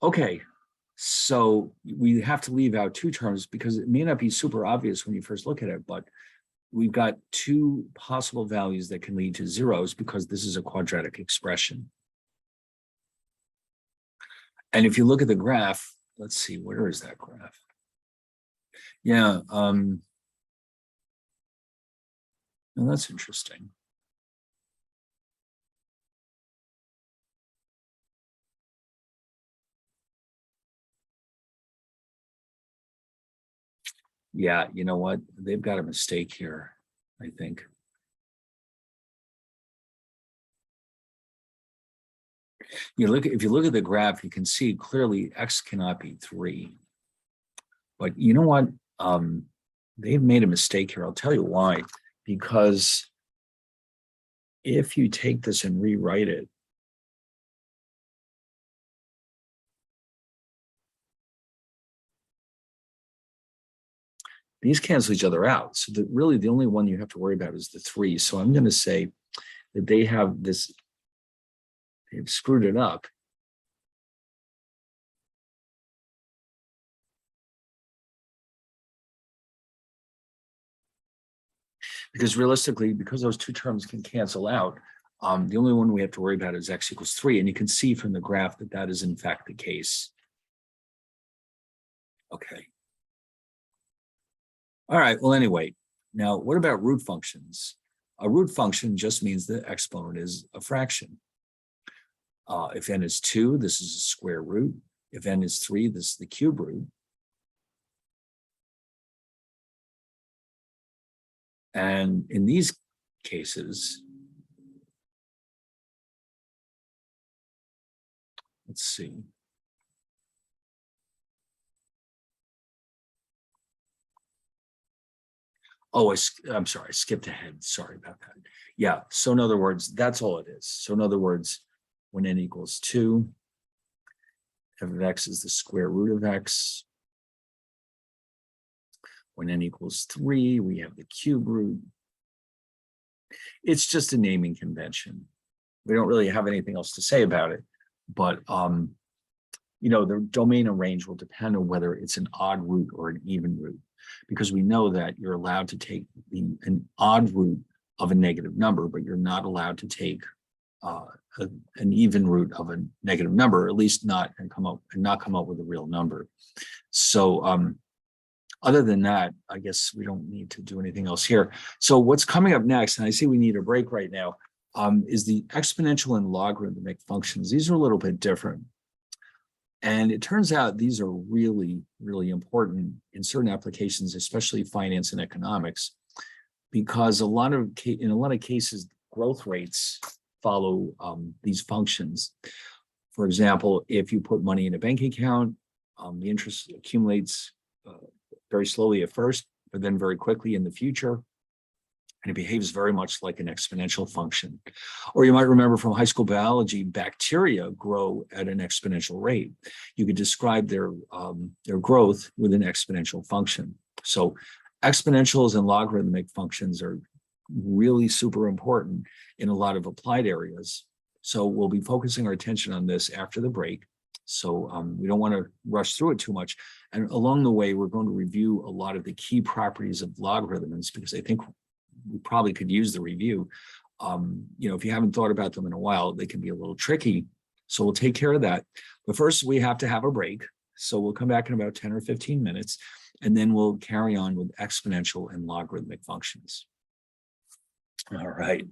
okay. So we have to leave out 2 terms because it may not be super obvious when you first look at it, but we've got 2 possible values that can lead to zeros because this is a quadratic expression. And if you look at the graph, let's see, where is that graph? Yeah, well, that's interesting. Yeah, you know what? They've got a mistake here, I think. If you look at the graph, you can see clearly x cannot be 3. But you know what? They've made a mistake here. I'll tell you why. Because if you take this and rewrite it, these cancel each other out. So that really the only one you have to worry about is the 3. So I'm going to say that they have this, they've screwed it up. Because realistically, because those 2 terms can cancel out, the only one we have to worry about is x equals 3. And you can see from the graph that that is in fact the case. Okay. All right, well, anyway, now what about root functions? A root function just means the exponent is a fraction. If n is 2, this is a square root. If n is 3, this is the cube root. And in these cases, let's see. Oh, I'm sorry, I skipped ahead. Sorry about that. Yeah, so in other words, that's all it is. So in other words, when n equals 2, f of x is the square root of x. When n equals 3, we have the cube root. It's just a naming convention. We don't really have anything else to say about it. But, the domain and range will depend on whether it's an odd root or an even root, because we know that you're allowed to take an odd root of a negative number, but you're not allowed to take an even root of a negative number, at least not come up with a real number. So other than that, I guess we don't need to do anything else here. So what's coming up next, and I see we need a break right now, is the exponential and logarithmic functions. These are a little bit different. And it turns out these are really, really important in certain applications, especially finance and economics, because in a lot of cases, growth rates follow these functions. For example, if you put money in a bank account, the interest accumulates very slowly at first, but then very quickly in the future. and it behaves very much like an exponential function. Or you might remember from high school biology, bacteria grow at an exponential rate. You could describe their growth with an exponential function. So exponentials and logarithmic functions are really super important in a lot of applied areas. So we'll be focusing our attention on this after the break. So we don't want to rush through it too much. And along the way, we're going to review a lot of the key properties of logarithms because I think we probably could use the review. If you haven't thought about them in a while, they can be a little tricky. So we'll take care of that. But first, we have to have a break. So we'll come back in about 10 or 15 minutes, and then we'll carry on with exponential and logarithmic functions. All right.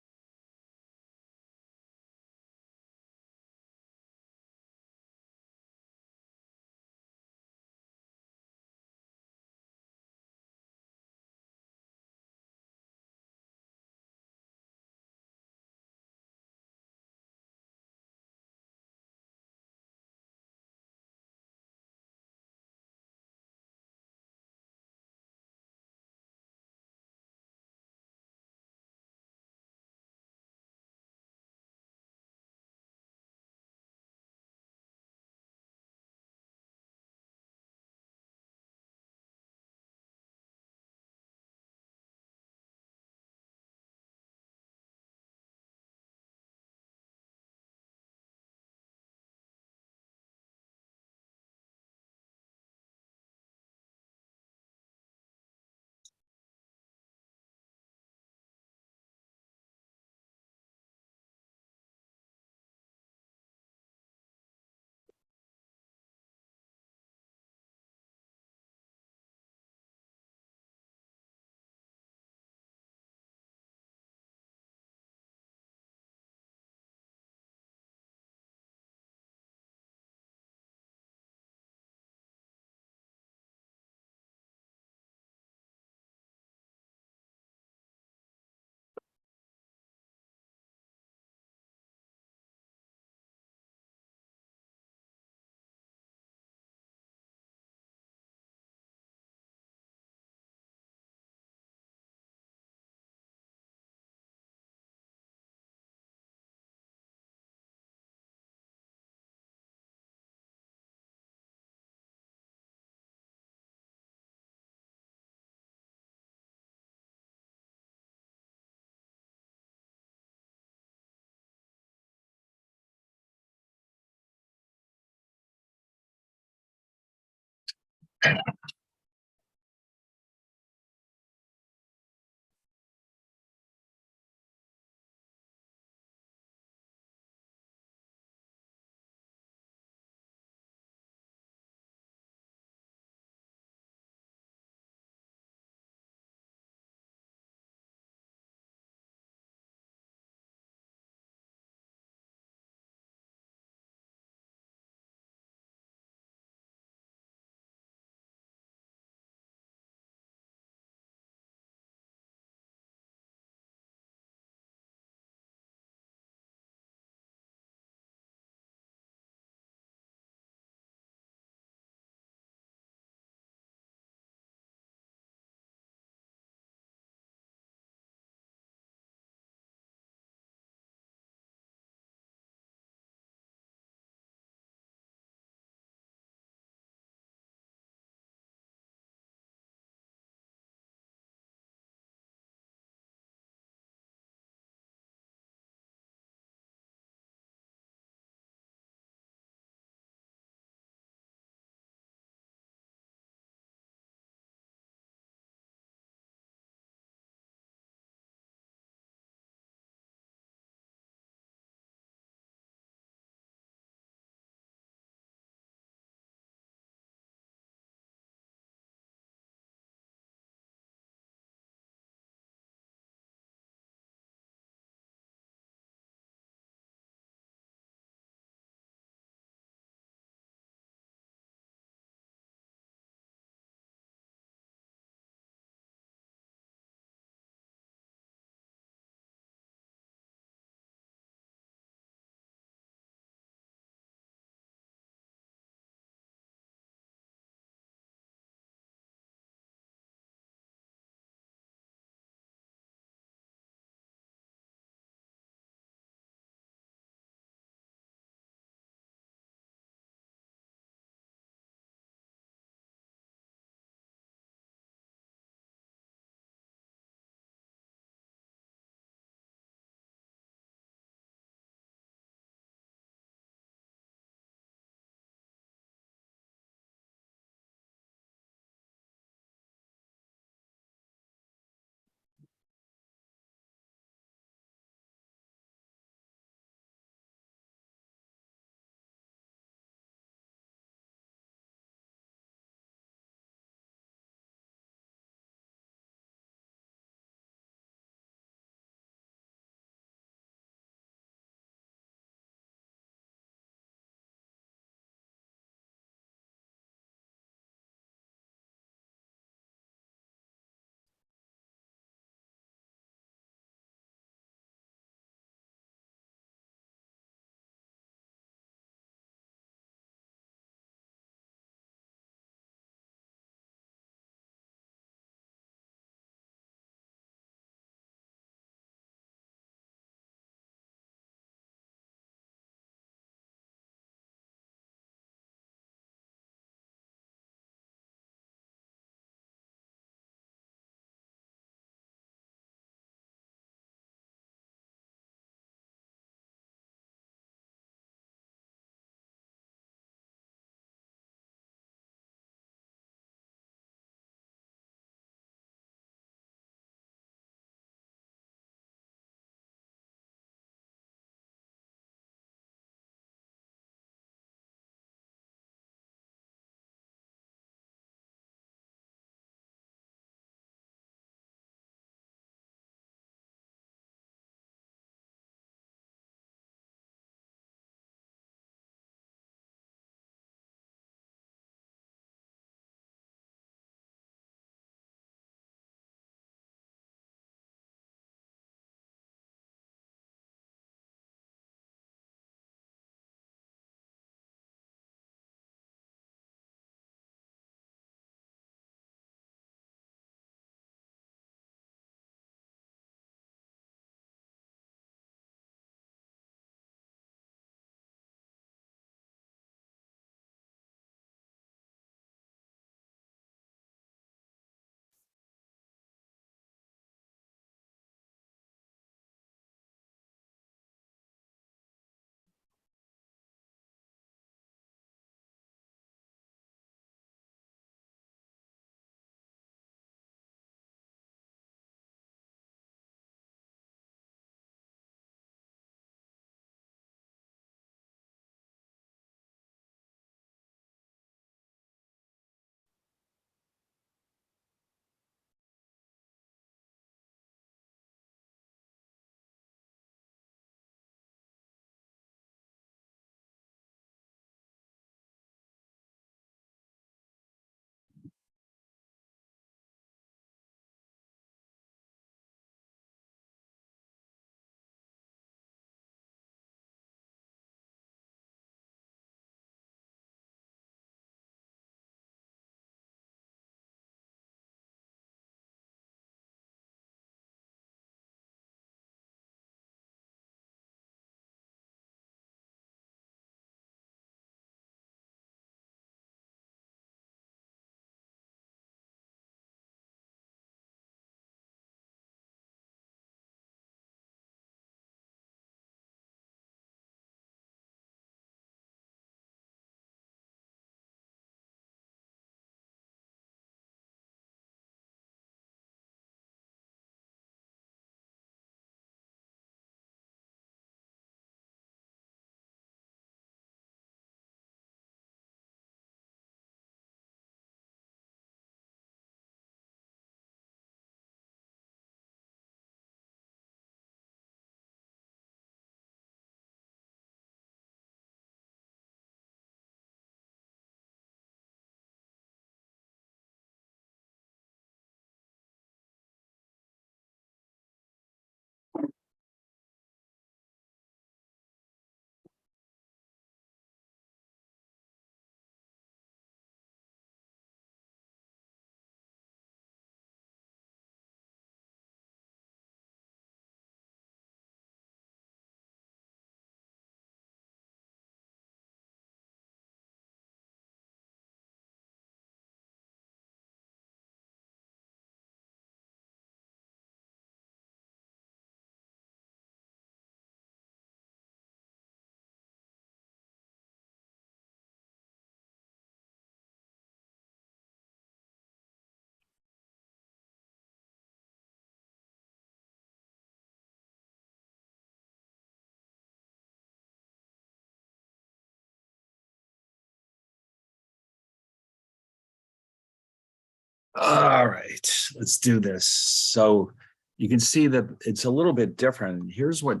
All right, let's do this. So you can see that it's a little bit different. Here's what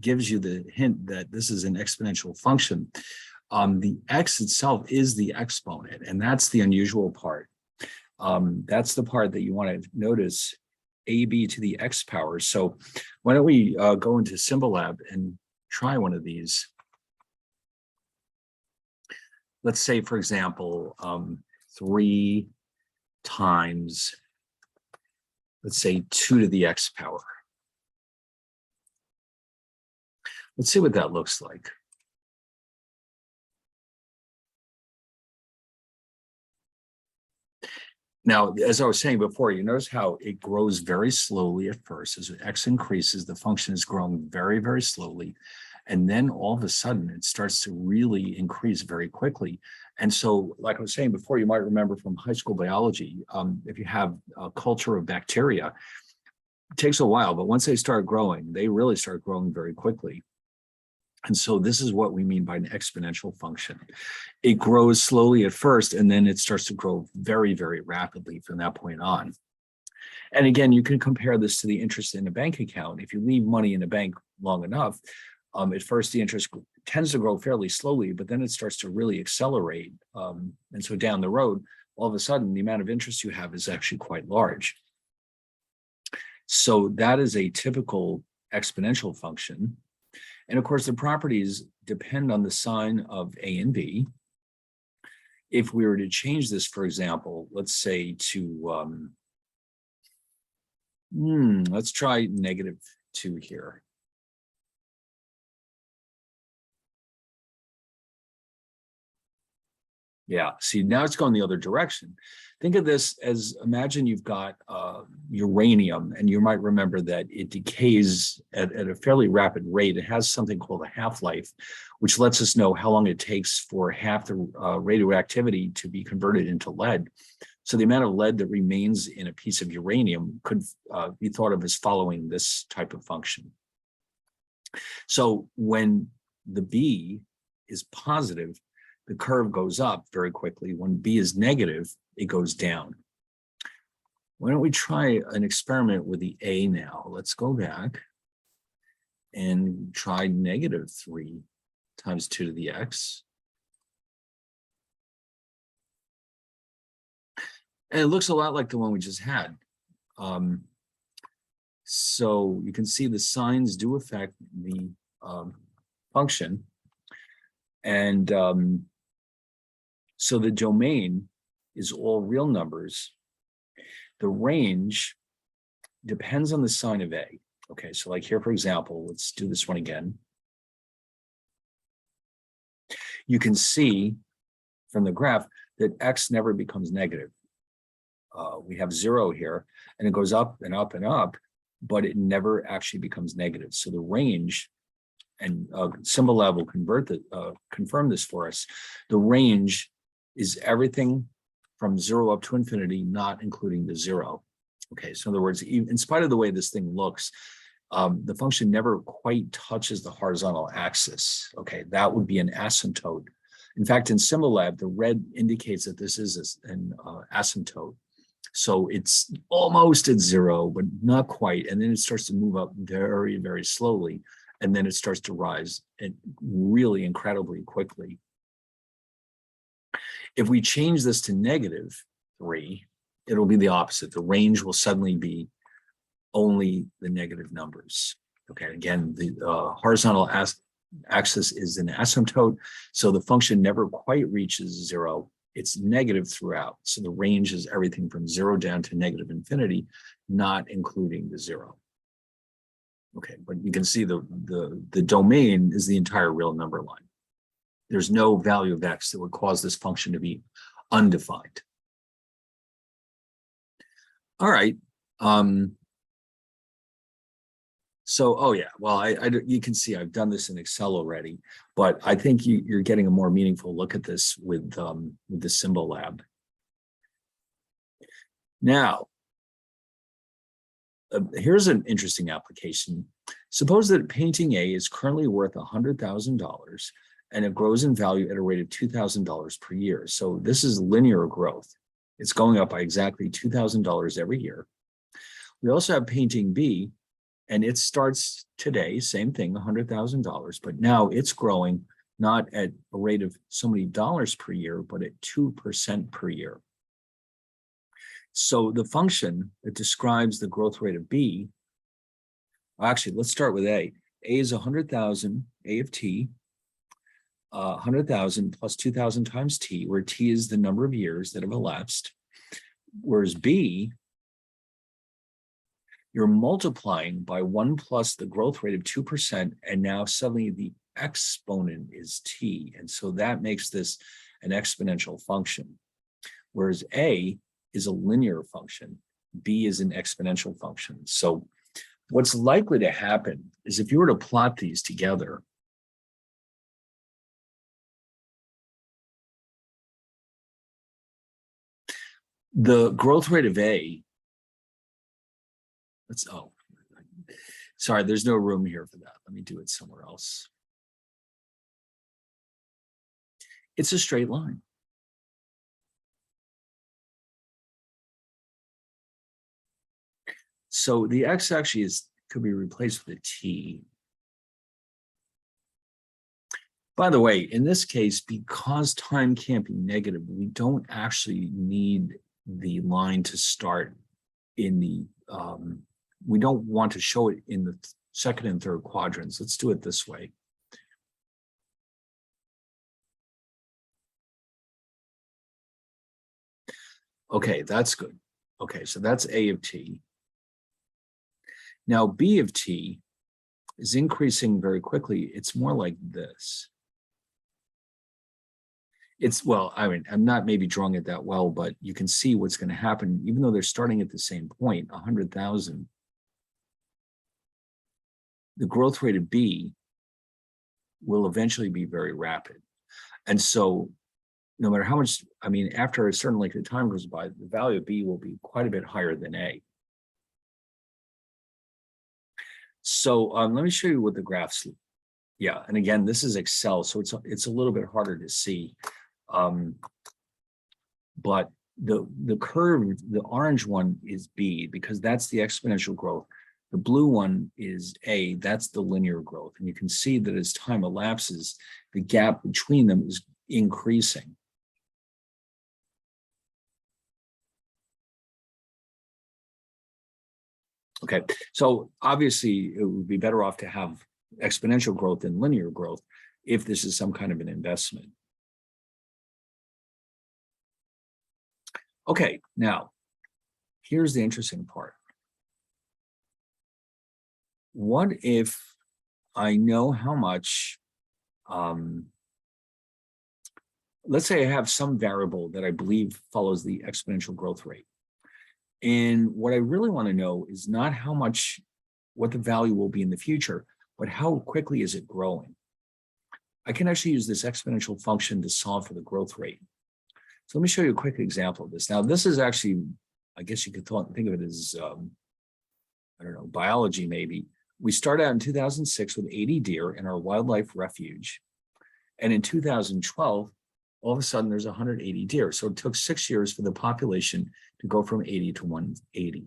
gives you the hint that this is an exponential function. The x itself is the exponent, and that's the unusual part. That's the part that you want to notice, ab to the x power. So why don't we go into Symbolab and try one of these. Let's say, for example, 3 times, let's say 2 to the x power. Let's see what that looks like. Now, as I was saying before, you notice how it grows very slowly at first. As x increases, the function is growing very, very slowly. And then all of a sudden, it starts to really increase very quickly. And so, like I was saying before, you might remember from high school biology, if you have a culture of bacteria, it takes a while, but once they start growing, they really start growing very quickly. And so this is what we mean by an exponential function. It grows slowly at first, and then it starts to grow very, very rapidly from that point on. And again, you can compare this to the interest in a bank account. If you leave money in a bank long enough, at first the interest tends to grow fairly slowly, but then it starts to really accelerate. And so down the road, all of a sudden, the amount of interest you have is actually quite large. So that is a typical exponential function. And of course, the properties depend on the sign of A and B. If we were to change this, for example, let's say to, let's try -2 here. Yeah, see, now it's going the other direction. Think of this as, imagine you've got uranium, and you might remember that it decays at a fairly rapid rate. It has something called a half-life, which lets us know how long it takes for half the radioactivity to be converted into lead. So the amount of lead that remains in a piece of uranium could be thought of as following this type of function. So when the B is positive, the curve goes up very quickly. When B is negative, it goes down. Why don't we try an experiment with the A now? Let's go back and try -3 times 2 to the x. And it looks a lot like the one we just had. So you can see the signs do affect the function. And so the domain is all real numbers. The range depends on the sign of A. Okay, so like here, for example, let's do this one again. You can see from the graph that x never becomes negative. We have 0 here, and it goes up and up and up, but it never actually becomes negative. So the range, and Symbolab will confirm this for us, the range is everything from 0 up to infinity, not including the 0. Okay, so in other words, in spite of the way this thing looks, the function never quite touches the horizontal axis. Okay, that would be an asymptote. In fact, in Symbolab, the red indicates that this is an asymptote. So it's almost at 0, but not quite. And then it starts to move up very, very slowly. And then it starts to rise really incredibly quickly. If we change this to -3, it'll be the opposite. The range will suddenly be only the negative numbers. Okay, again, the horizontal axis is an asymptote, so the function never quite reaches 0. It's negative throughout. So the range is everything from 0 down to -infinity, not including the 0. Okay, but you can see the domain is the entire real number line. There's no value of x that would cause this function to be undefined. All right. So, oh yeah, well, you can see I've done this in Excel already, but I think you're getting a more meaningful look at this with the Symbolab. Now, here's an interesting application. Suppose that painting A is currently worth $100,000 and it grows in value at a rate of $2,000 per year. So this is linear growth. It's going up by exactly $2,000 every year. We also have painting B, and it starts today, same thing, $100,000, but now it's growing not at a rate of so many dollars per year, but at 2% per year. So the function that describes the growth rate of B, actually, let's start with A. A is 100,000, A of T, 100,000 plus 2,000 times T, where T is the number of years that have elapsed. Whereas B, you're multiplying by 1 plus the growth rate of 2%, and now suddenly the exponent is T. And so that makes this an exponential function. Whereas A is a linear function, B is an exponential function. So what's likely to happen is if you were to plot these together, the growth rate of A, sorry, there's no room here for that. Let me do it somewhere else. It's a straight line. So the X actually could be replaced with a T. By the way, in this case, because time can't be negative, we don't actually need the line to start in the, we don't want to show it in the second and third quadrants. Let's do it this way. Okay, that's good. Okay, so that's A of T. Now B of T is increasing very quickly. It's more like this. It's, well, I mean, I'm not maybe drawing it that well, but you can see what's going to happen, even though they're starting at the same point, 100,000. The growth rate of B will eventually be very rapid. And so no matter how much, I mean, after a certain length of time goes by, the value of B will be quite a bit higher than A. So let me show you what the graphs, yeah, and again, this is Excel, so it's a little bit harder to see. But the curve, the orange one is B because that's the exponential growth. The blue one is A, that's the linear growth. And you can see that as time elapses, the gap between them is increasing. Okay, so obviously it would be better off to have exponential growth than linear growth if this is some kind of an investment. Okay, now here's the interesting part. What if I know how much, let's say I have some variable that I believe follows the exponential growth rate. And what I really want to know is not how much, what the value will be in the future, but how quickly is it growing? I can actually use this exponential function to solve for the growth rate. So let me show you a quick example of this. Now, this is actually, I guess you could think of it as, I don't know, biology maybe. We started out in 2006 with 80 deer in our wildlife refuge. And in 2012, all of a sudden there's 180 deer. So it took 6 years for the population to go from 80 to 180.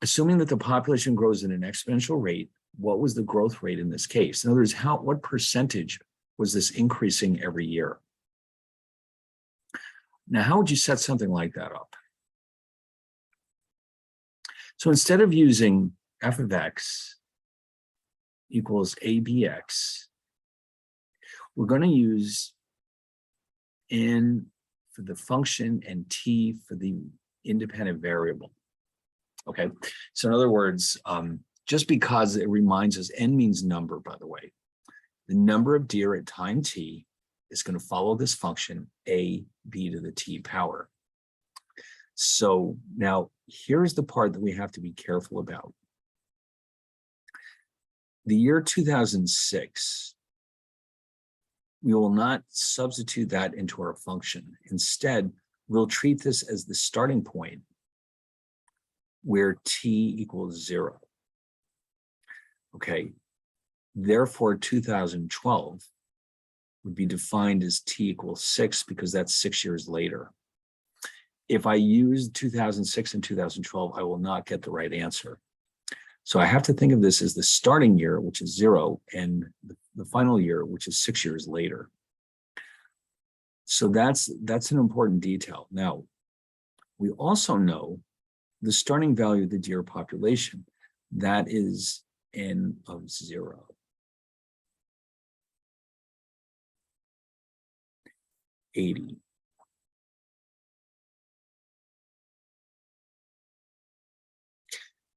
Assuming that the population grows at an exponential rate, what was the growth rate in this case? In other words, what percentage was this increasing every year? Now, how would you set something like that up? So instead of using f of x equals abx, we're going to use n for the function and t for the independent variable. Okay, so in other words, just because it reminds us, n means number, by the way, the number of deer at time t is going to follow this function a b to the t power. So now here's the part that we have to be careful about. The year 2006, we will not substitute that into our function. Instead, we'll treat this as the starting point where t equals 0. Okay, therefore 2012 would be defined as t equals 6 because that's 6 years later. if I use 2006 and 2012, I will not get the right answer. So I have to think of this as the starting year, which is 0, and the final year, which is 6 years later. So that's an important detail. Now, we also know the starting value of the deer population. That is N of 0. $80.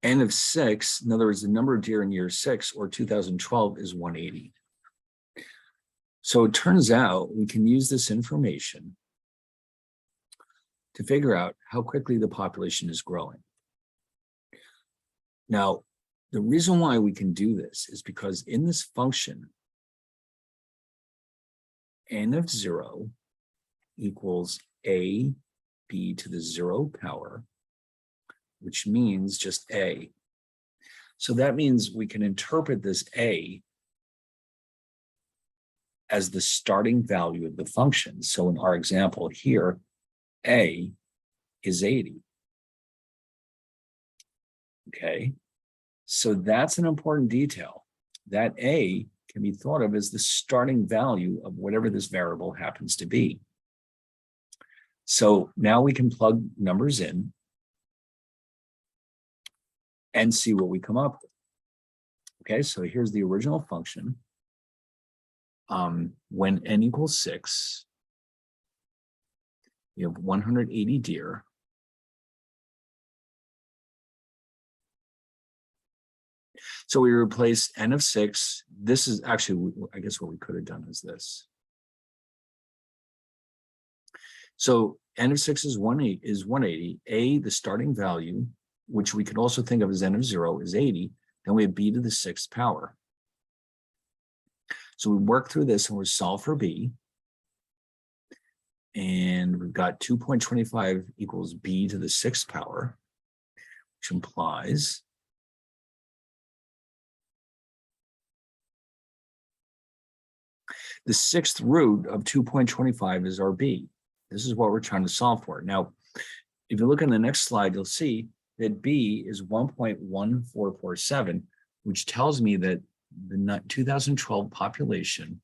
N of 6, in other words, the number of deer in year 6 or 2012 is 180. So it turns out we can use this information to figure out how quickly the population is growing. Now, the reason why we can do this is because in this function, N of 0 equals a b to the 0 power, which means just a. So that means we can interpret this a as the starting value of the function. So in our example here, a is 80. Okay, so that's an important detail. That a can be thought of as the starting value of whatever this variable happens to be. So now we can plug numbers in and see what we come up with. Okay, so here's the original function. When n equals 6, you have 180 deer. So we replace n of 6. This is actually, I guess what we could have done is this. So n of 6 is 180. A, the starting value, which we could also think of as n of 0, is 80. Then we have b to the 6th power. So we work through this and we solve for b. And we've got 2.25 equals b to the 6th power, which implies the 6th root of 2.25 is our b. This is what we're trying to solve for. Now, if you look on the next slide, you'll see that b is 1.1447, which tells me that the 2012 population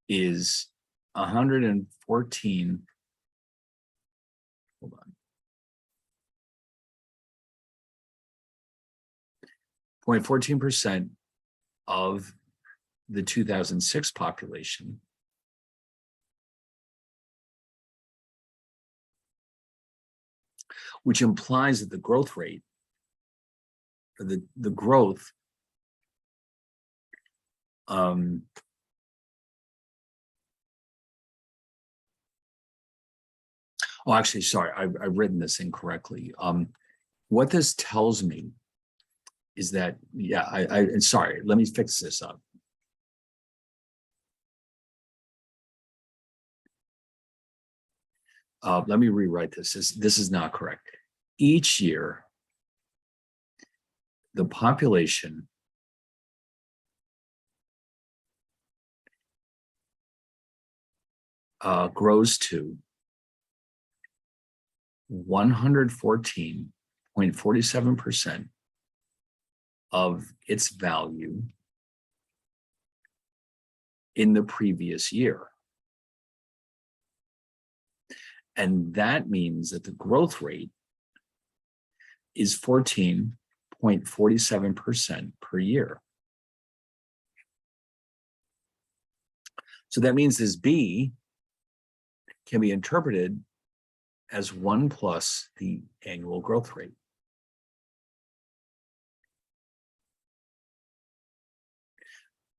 is 114. Hold on. 0.14% of the 2006 population. Which implies that the growth rate, or the growth oh, actually, sorry, I've written this incorrectly. What this tells me is that, yeah, I'm sorry, let me fix this up. Let me rewrite this. This is not correct. Each year, the population grows to 114.47% of its value in the previous year. And that means that the growth rate is 14.47% per year. So that means this B can be interpreted as 1 plus the annual growth rate.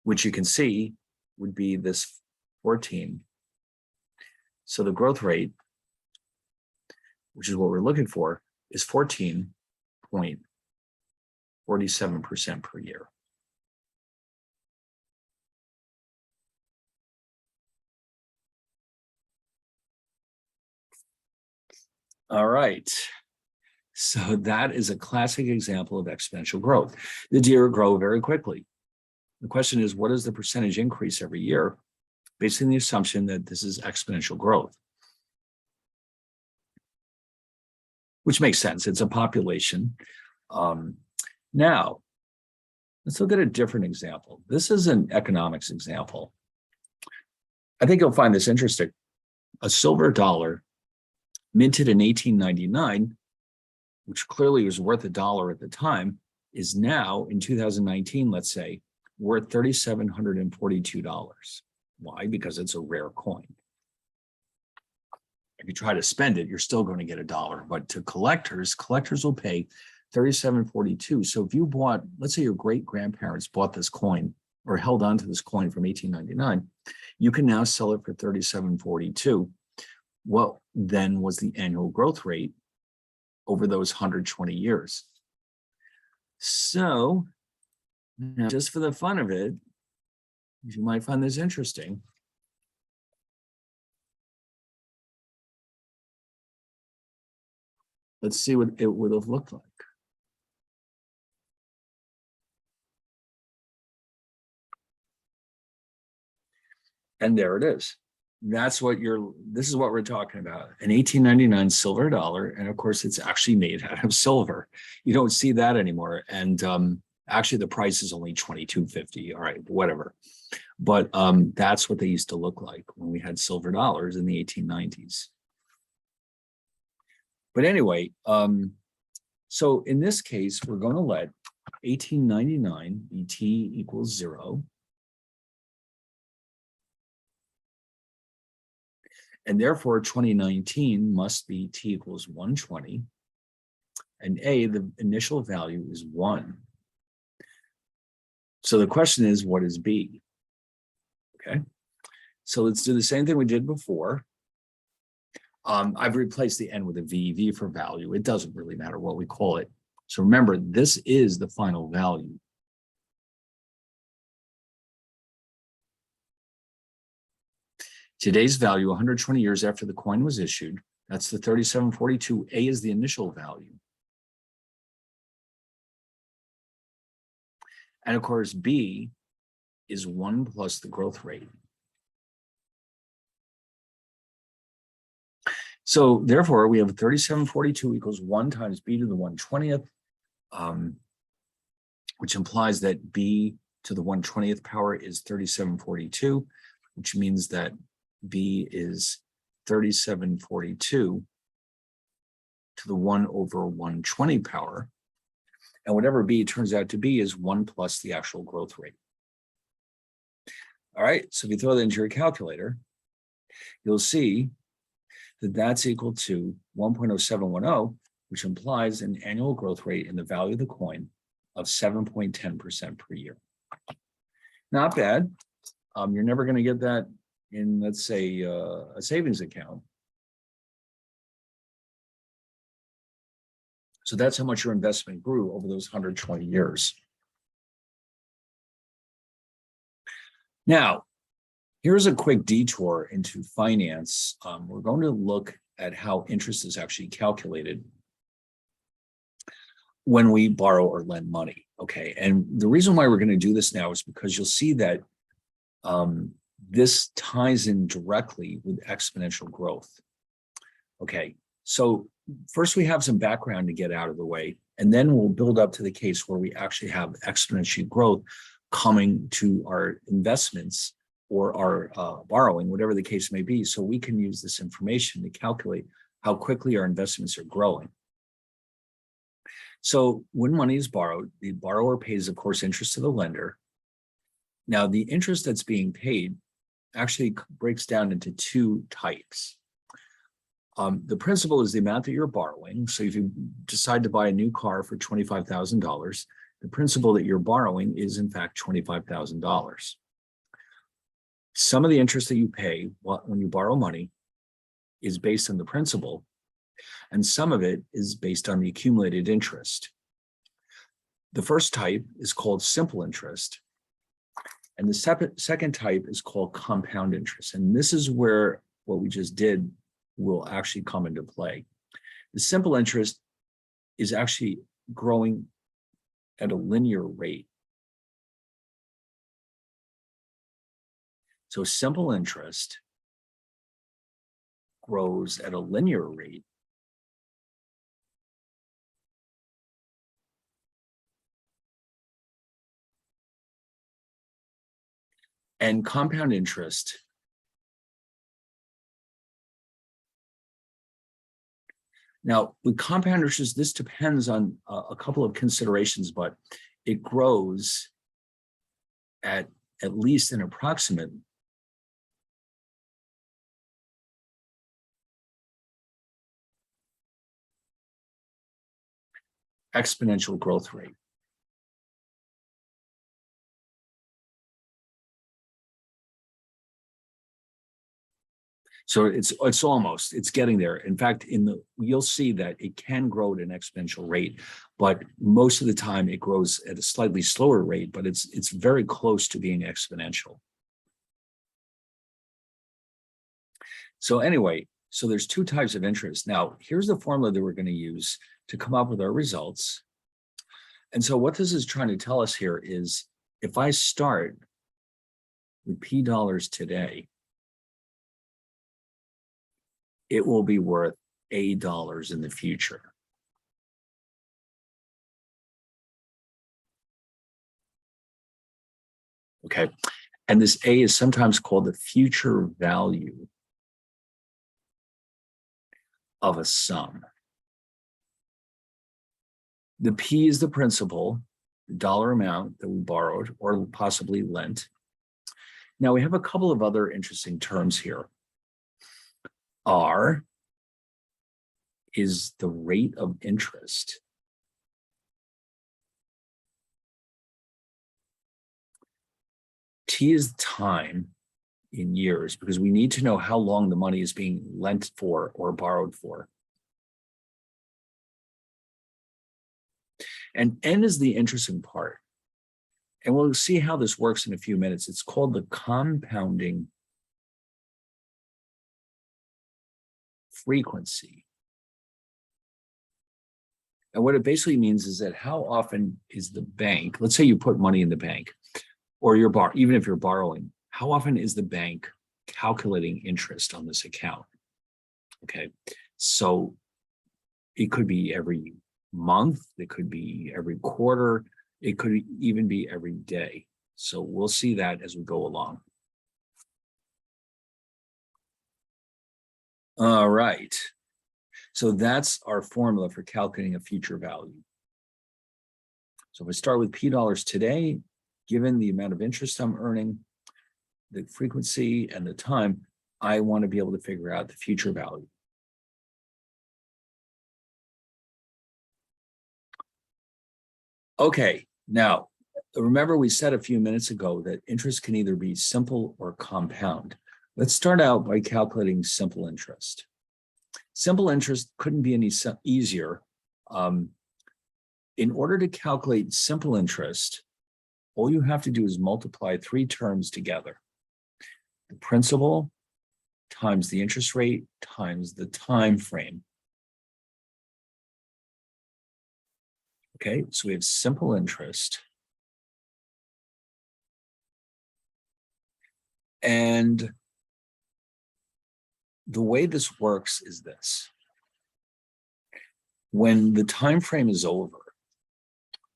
Which you can see would be this 14. So the growth rate, which is what we're looking for, is 14.47% per year. All right. So that is a classic example of exponential growth. The deer grow very quickly. The question is, what is the percentage increase every year? based on the assumption that this is exponential growth, which makes sense. It's a population. Now, let's look at a different example. This is an economics example. I think you'll find this interesting. A silver dollar minted in 1899, which clearly was worth $1 at the time, is now in 2019, let's say, worth $3,742. Why? Because it's a rare coin. If you try to spend it, you're still going to get $1. But to collectors will pay $37.42. So if you bought, let's say your great grandparents bought this coin or held on to this coin from 1899, you can now sell it for $37.42. What then was the annual growth rate over those 120 years? So now, just for the fun of it, you might find this interesting. Let's see what it would have looked like. And there it is. This is what we're talking about. An 1899 silver dollar. And of course, it's actually made out of silver. You don't see that anymore. And actually, the price is only $22.50. All right, whatever. But that's what they used to look like when we had silver dollars in the 1890s. But anyway, so in this case, we're going to let 1899 be t equals 0. And therefore, 2019 must be t equals 120. And A, the initial value is 1. So the question is, what is B? Okay, so let's do the same thing we did before. I've replaced the N with a V for value. It doesn't really matter what we call it. So remember, this is the final value. Today's value, 120 years after the coin was issued, that's the 37.42. A is the initial value. And of course, B is 1 plus the growth rate. So therefore, we have 37.42 equals 1 times B to the 120th, which implies that B to the 120th power is 37.42, which means that B is 37.42 to the 1 over 120 power. And whatever B turns out to be is 1 plus the actual growth rate. All right, so if you throw that into your calculator, you'll see that that's equal to 1.0710, which implies an annual growth rate in the value of the coin of 7.10% per year. Not bad. You're never going to get that in, let's say, a savings account. So that's how much your investment grew over those 120 years. Now, here's a quick detour into finance. We're going to look at how interest is actually calculated when we borrow or lend money, okay? And the reason why we're going to do this now is because you'll see that this ties in directly with exponential growth. Okay, so first we have some background to get out of the way, and then we'll build up to the case where we actually have exponential growth coming to our investments or our borrowing, whatever the case may be, so we can use this information to calculate how quickly our investments are growing. So when money is borrowed, the borrower pays, of course, interest to the lender. Now, the interest that's being paid actually breaks down into two types. The principal is the amount that you're borrowing. So if you decide to buy a new car for $25,000, the principal that you're borrowing is, in fact, $25,000. Some of the interest that you pay when you borrow money is based on the principal, and some of it is based on the accumulated interest. The first type is called simple interest, and the second type is called compound interest. And this is where what we just did will actually come into play. The simple interest is actually growing at a linear rate. So simple interest grows at a linear rate and compound interest now with compound interest, this depends on a couple of considerations, but it grows at least an approximate exponential growth rate. So it's getting there. In fact, you'll see that it can grow at an exponential rate, but most of the time it grows at a slightly slower rate, but it's very close to being exponential. So anyway, so there's two types of interest. Now, here's the formula that we're going to use to come up with our results. And so what this is trying to tell us here is if I start with P dollars today, it will be worth A dollars in the future. Okay, and this A is sometimes called the future value of a sum. The P is the principal, the dollar amount that we borrowed or possibly lent. Now we have a couple of other interesting terms here. R is the rate of interest. T is time in years, because we need to know how long the money is being lent for or borrowed for. And N is the interesting part. And we'll see how this works in a few minutes. It's called the compounding frequency. And what it basically means is that how often is the bank, let's say you put money in the bank, or even if you're borrowing, how often is the bank calculating interest on this account? Okay, so it could be every month, it could be every quarter, it could even be every day. So we'll see that as we go along. All right, so that's our formula for calculating a future value. So if I start with P dollars today, given the amount of interest I'm earning, the frequency and the time, I want to be able to figure out the future value. Okay, now remember we said a few minutes ago that interest can either be simple or compound. Let's start out by calculating simple interest. Simple interest couldn't be any easier. In order to calculate simple interest, all you have to do is multiply three terms together. The principal times the interest rate times the time frame. Okay, so we have simple interest. And the way this works is this. When the time frame is over,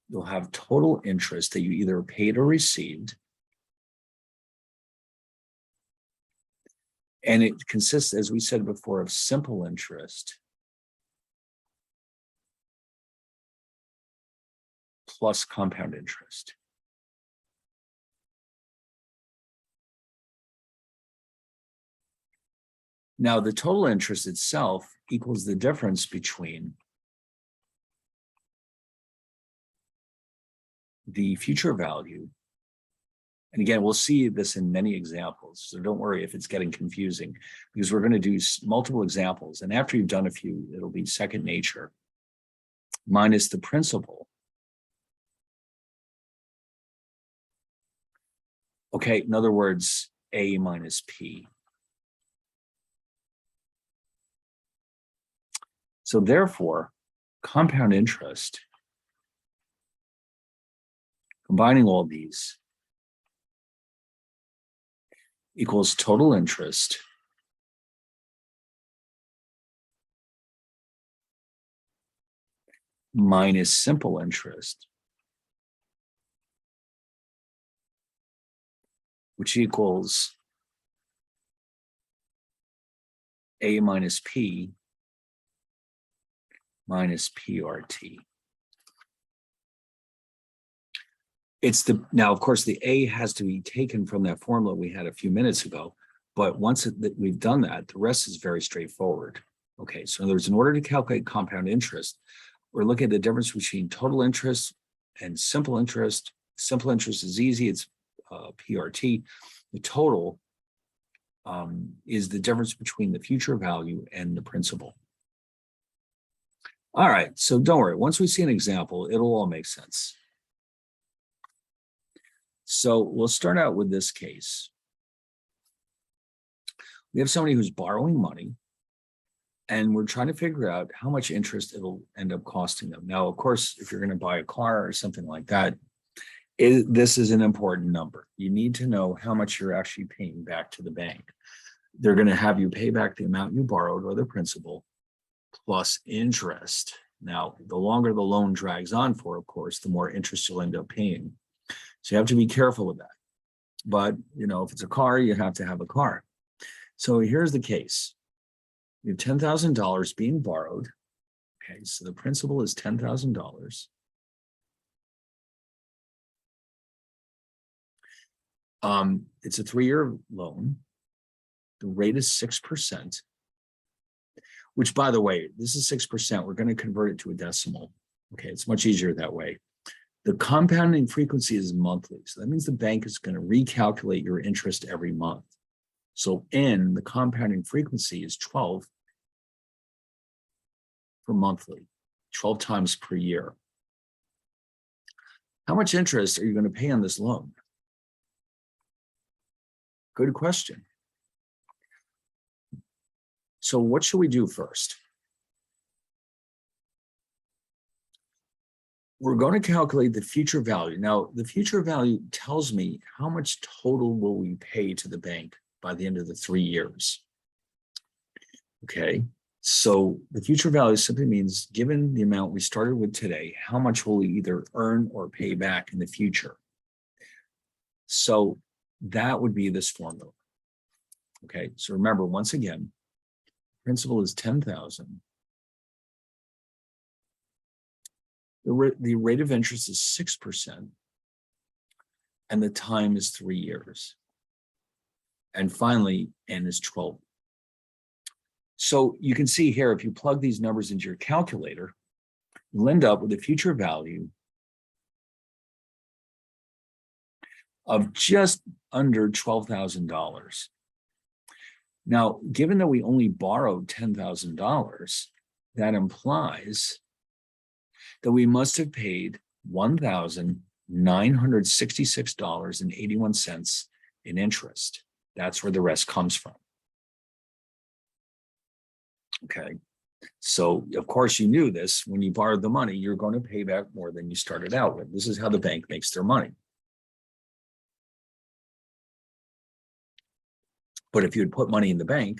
you'll have total interest that you either paid or received. And it consists, as we said before, of simple interest plus compound interest. Now, the total interest itself equals the difference between the future value. And again, we'll see this in many examples, so don't worry if it's getting confusing, because we're going to do multiple examples. And after you've done a few, it'll be second nature, minus the principal. Okay, in other words, A minus P. So therefore, compound interest, combining all these, equals total interest minus simple interest, which equals A minus P minus PRT. Now, of course, the A has to be taken from that formula we had a few minutes ago, but once we've done that, the rest is very straightforward. Okay, so in other words, in order to calculate compound interest, we're looking at the difference between total interest and simple interest. Simple interest is easy, it's PRT. The total is the difference between the future value and the principal. All right, so don't worry, once we see an example, it'll all make sense. So we'll start out with this case. We have somebody who's borrowing money, and we're trying to figure out how much interest it'll end up costing them. Now, of course, if you're going to buy a car or something like that, this is an important number. You need to know how much you're actually paying back to the bank. They're going to have you pay back the amount you borrowed or the principal plus interest. Now, the longer the loan drags on for, of course, the more interest you'll end up paying. So you have to be careful with that. But, you know, if it's a car, you have to have a car. So here's the case. You have $10,000 being borrowed. Okay, so the principal is $10,000. It's a 3-year loan. The rate is 6%, which, by the way, this is 6%. We're going to convert it to a decimal. Okay, it's much easier that way. The compounding frequency is monthly. So that means the bank is going to recalculate your interest every month. So N, the compounding frequency, is 12 for monthly, 12 times per year. How much interest are you going to pay on this loan? Good question. So what should we do first? We're going to calculate the future value. Now, the future value tells me how much total will we pay to the bank by the end of the 3 years. Okay, so the future value simply means, given the amount we started with today, how much will we either earn or pay back in the future? So that would be this formula. Okay, so remember, once again, principal is 10,000. The rate of interest is 6%, and the time is 3 years. And finally, N is 12. So you can see here, if you plug these numbers into your calculator, you'll end up with a future value of just under $12,000. Now, given that we only borrowed $10,000, that implies that we must have paid $1,966.81 in interest. That's where the rest comes from. Okay, so of course you knew this. When you borrowed the money, you're going to pay back more than you started out with. This is how the bank makes their money. But if you had put money in the bank,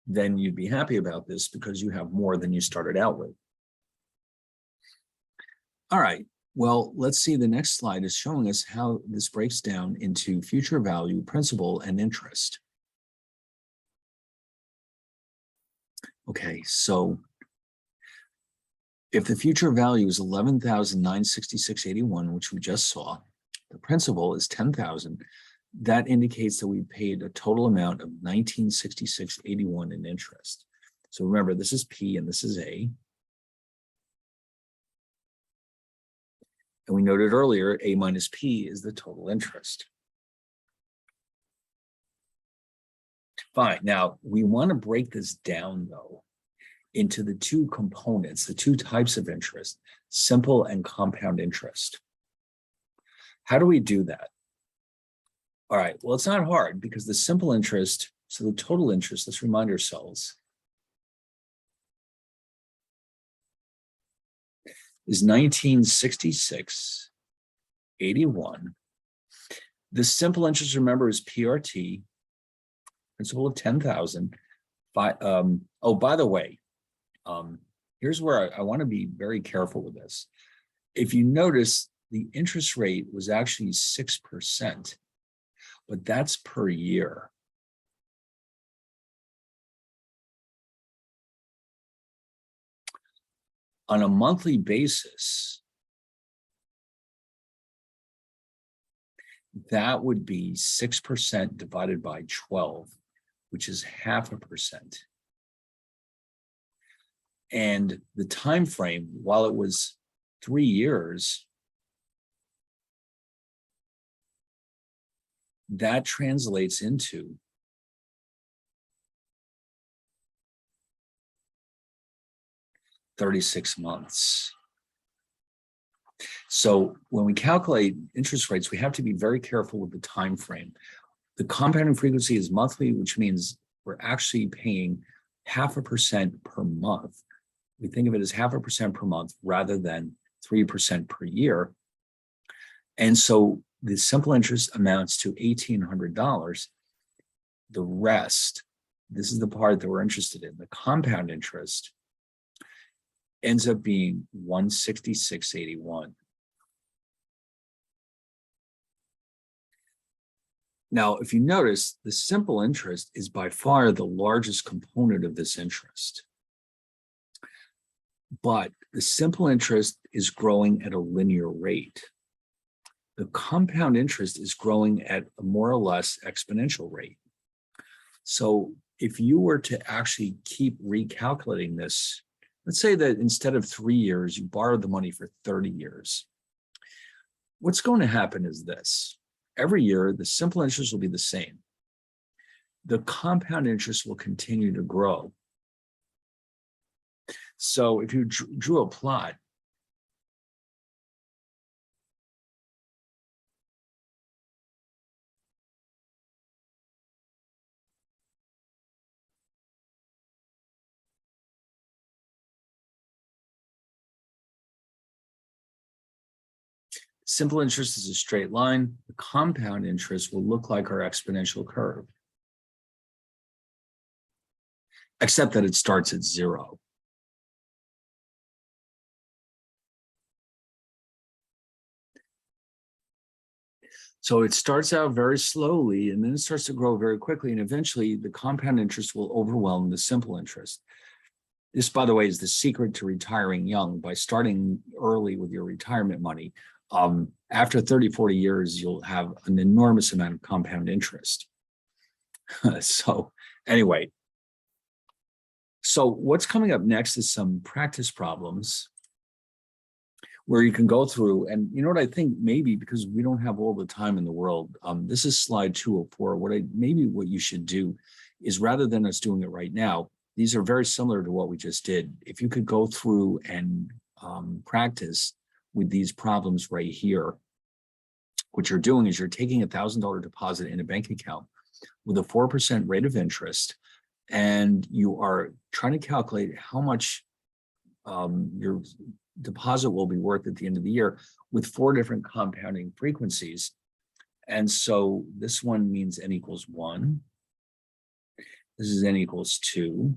then you'd be happy about this because you have more than you started out with. All right, well, let's see. The next slide is showing us how this breaks down into future value, principal, and interest. Okay, so if the future value is $11,966.81, which we just saw, the principal is $10,000. That indicates that we paid a total amount of $1,966.81 in interest. So remember, this is P and this is A. And we noted earlier, A minus P is the total interest. Fine. Now, we want to break this down, though, into the two components, the two types of interest, simple and compound interest. How do we do that? All right, well, it's not hard because the simple interest, so the total interest, let's remind ourselves, is $1,966.81. The simple interest, remember, is PRT. principal of 10,000. Oh, by the way, here's where I want to be very careful with this. If you notice, the interest rate was actually 6%, but that's per year. On a monthly basis, that would be 6% divided by 12, which is 0.5%. And the time frame, while it was 3 years, that translates into 36 months. So when we calculate interest rates, we have to be very careful with the time frame. The compounding frequency is monthly, which means we're actually paying 0.5% per month. We think of it as 0.5% per month rather than 3% per year. And so the simple interest amounts to $1,800. The rest, this is the part that we're interested in, the compound interest, ends up being $166.81. Now, if you notice, the simple interest is by far the largest component of this interest. But the simple interest is growing at a linear rate. The compound interest is growing at a more or less exponential rate. So if you were to actually keep recalculating this, let's say that instead of 3 years, you borrowed the money for 30 years. What's going to happen is this. Every year, the simple interest will be the same. The compound interest will continue to grow. So if you drew a plot, simple interest is a straight line. The compound interest will look like our exponential curve, except that it starts at 0. So it starts out very slowly, and then it starts to grow very quickly, and eventually the compound interest will overwhelm the simple interest. This, by the way, is the secret to retiring young. By starting early with your retirement money, after 30, 40 years, you'll have an enormous amount of compound interest. So anyway, so what's coming up next is some practice problems where you can go through, and you know what I think, maybe because we don't have all the time in the world, this is slide 204. Maybe what you should do is, rather than us doing it right now, these are very similar to what we just did. If you could go through and practice with these problems right here, what you're doing is you're taking a $1,000 deposit in a bank account with a 4% rate of interest, and you are trying to calculate how much your deposit will be worth at the end of the year with 4 different compounding frequencies. And so this one means n equals 1. This is n equals 2,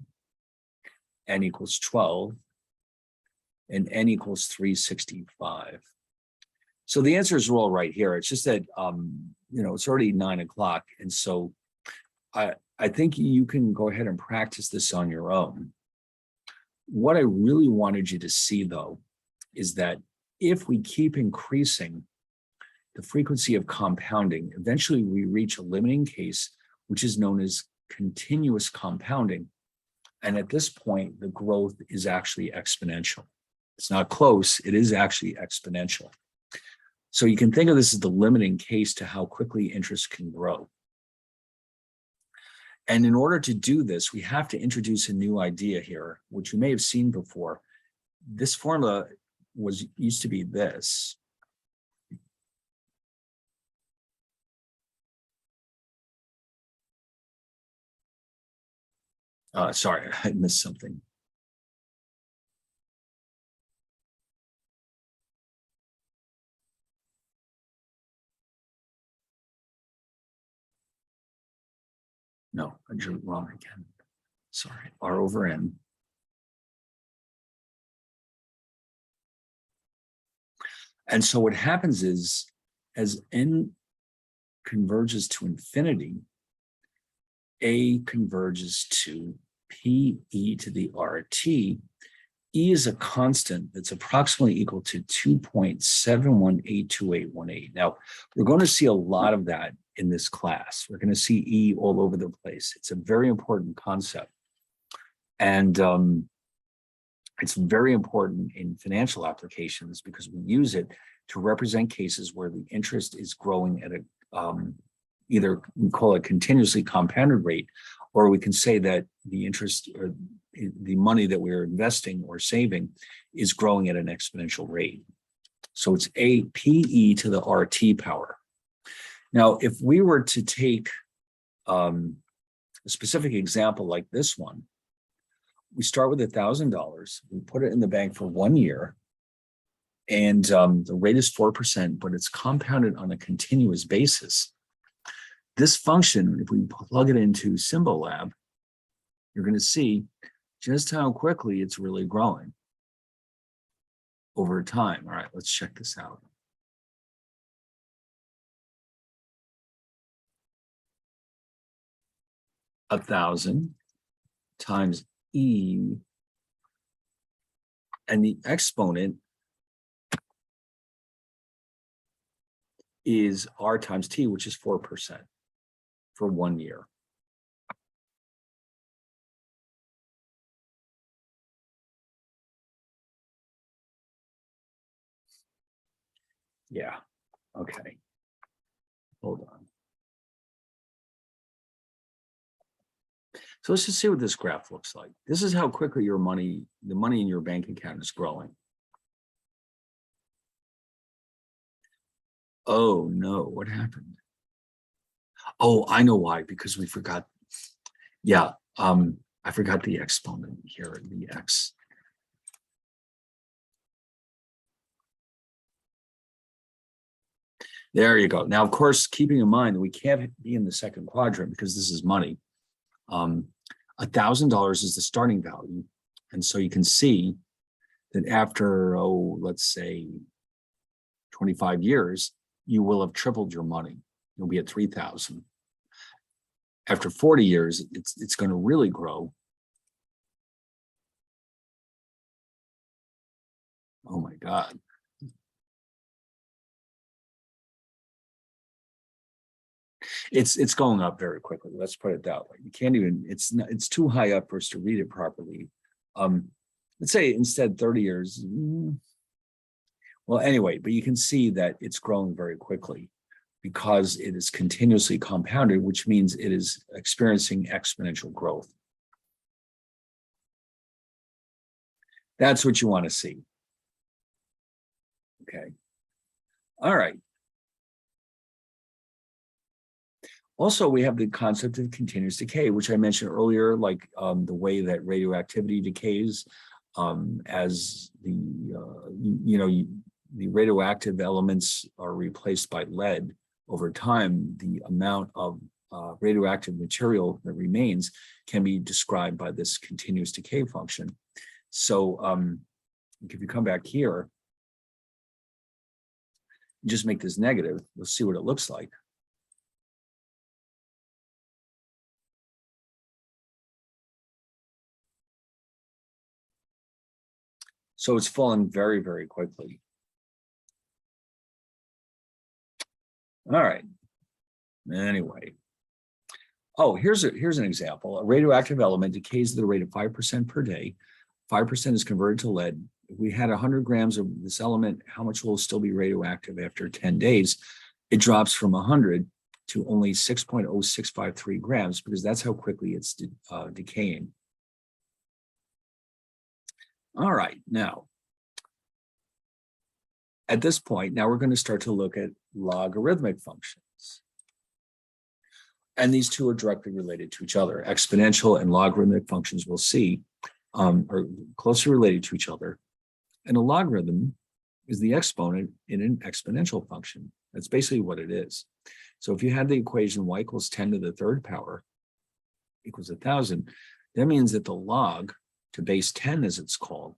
n equals 12, and n equals 365. So the answers are all right here. It's just that, it's already 9 o'clock. And so I think you can go ahead and practice this on your own. What I really wanted you to see, though, is that if we keep increasing the frequency of compounding, eventually we reach a limiting case, which is known as continuous compounding. And at this point, the growth is actually exponential. It's not close, it is actually exponential. So you can think of this as the limiting case to how quickly interest can grow. And in order to do this, we have to introduce a new idea here, which you may have seen before. This formula used to be this. Sorry, I missed something. No, I drew it wrong again. Sorry, R over N. And so what happens is, as N converges to infinity, A converges to PE to the RT. E is a constant that's approximately equal to 2.71828818. Now, we're going to see a lot of that in this class. We're going to see E all over the place. It's a very important concept. And it's very important in financial applications because we use it to represent cases where the interest is growing at a either we call it continuously compounded rate, or we can say that the interest or the money that we're investing or saving is growing at an exponential rate. So it's APE to the RT power. Now, if we were to take a specific example like this one, we start with $1,000, we put it in the bank for 1 year, and the rate is 4%, but it's compounded on a continuous basis. This function, if we plug it into Symbolab, you're going to see just how quickly it's really growing over time. All right, let's check this out. $1,000 times E, and the exponent is R times T, which is 4% for 1 year. Yeah, okay. Hold on. So let's just see what this graph looks like. This is how quickly your money, the money in your bank account is growing. Oh no, what happened? Oh, I know why, because we forgot. Yeah, I forgot the exponent here, the X. There you go. Now, of course, keeping in mind that we can't be in the second quadrant because this is money. $1,000 is the starting value. And so you can see that after, let's say 25 years, you will have tripled your money. You'll be at 3,000. After 40 years, it's going to really grow. Oh my God. It's going up very quickly. Let's put it that way. You can't even, it's too high up for us to read it properly. Let's say instead 30 years. Well, anyway, but you can see that it's growing very quickly because it is continuously compounded, which means it is experiencing exponential growth. That's what you want to see. Okay. All right. Also, we have the concept of continuous decay, which I mentioned earlier, like the way that radioactivity decays as the radioactive elements are replaced by lead over time. The amount of radioactive material that remains can be described by this continuous decay function. So if you come back here, just make this negative, we'll see what it looks like. So it's falling very, very quickly. All right. Anyway. Oh, here's an example. A radioactive element decays at the rate of 5% per day. 5% is converted to lead. If we had 100 grams of this element, how much will still be radioactive after 10 days? It drops from 100 to only 6.0653 grams because that's how quickly it's decaying. All right, now, at this point, now we're going to start to look at logarithmic functions. And these two are directly related to each other. Exponential and logarithmic functions we'll see are closely related to each other. And a logarithm is the exponent in an exponential function. That's basically what it is. So if you had the equation y equals 10 to the third power, equals 1,000, that means that the log to base 10, as it's called,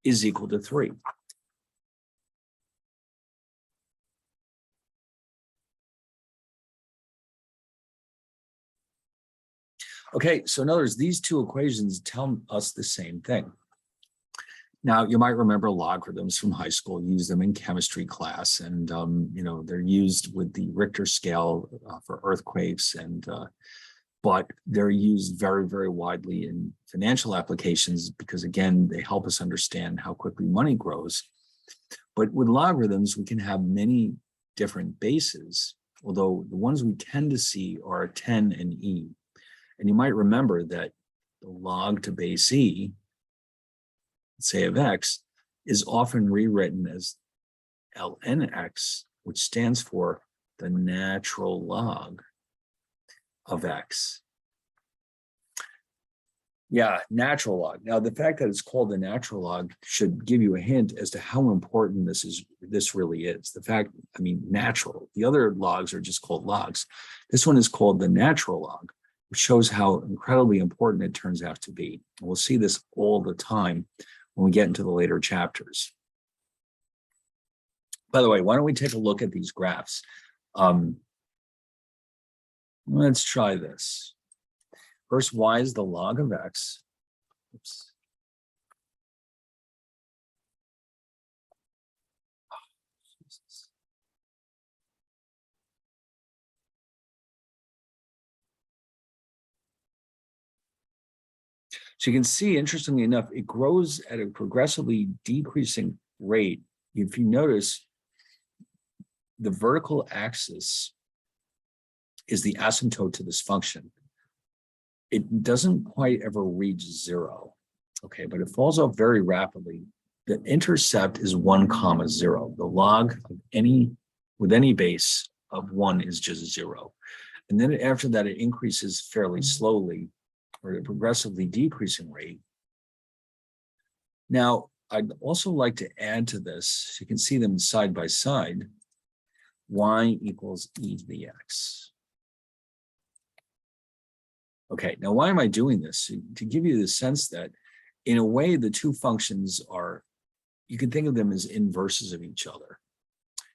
is equal to 3. Okay, so in other words, these two equations tell us the same thing. Now, you might remember logarithms from high school, use them in chemistry class, and they're used with the Richter scale for earthquakes, but they're used very, very widely in financial applications because, again, they help us understand how quickly money grows. But with logarithms, we can have many different bases, although the ones we tend to see are 10 and e. And you might remember that the log to base e, say of x, is often rewritten as lnx, which stands for the natural log of x. Yeah, natural log. Now, the fact that it's called the natural log should give you a hint as to how important this really is. The fact, natural. The other logs are just called logs. This one is called the natural log, which shows how incredibly important it turns out to be. And we'll see this all the time when we get into the later chapters. By the way, why don't we take a look at these graphs? Let's try this. First, y is the log of x. Oops. Oh, Jesus. So you can see, interestingly enough, it grows at a progressively decreasing rate. If you notice, the vertical axis is the asymptote to this function. It doesn't quite ever reach 0, okay, but it falls off very rapidly. The intercept is 1, 0. The log of with any base of 1 is just 0. And then after that, it increases fairly slowly, or at a progressively decreasing rate. Now, I'd also like to add to this, so you can see them side by side, y equals e to the x. Okay, now why am I doing this? To give you the sense that, in a way, the two functions are, you can think of them as inverses of each other,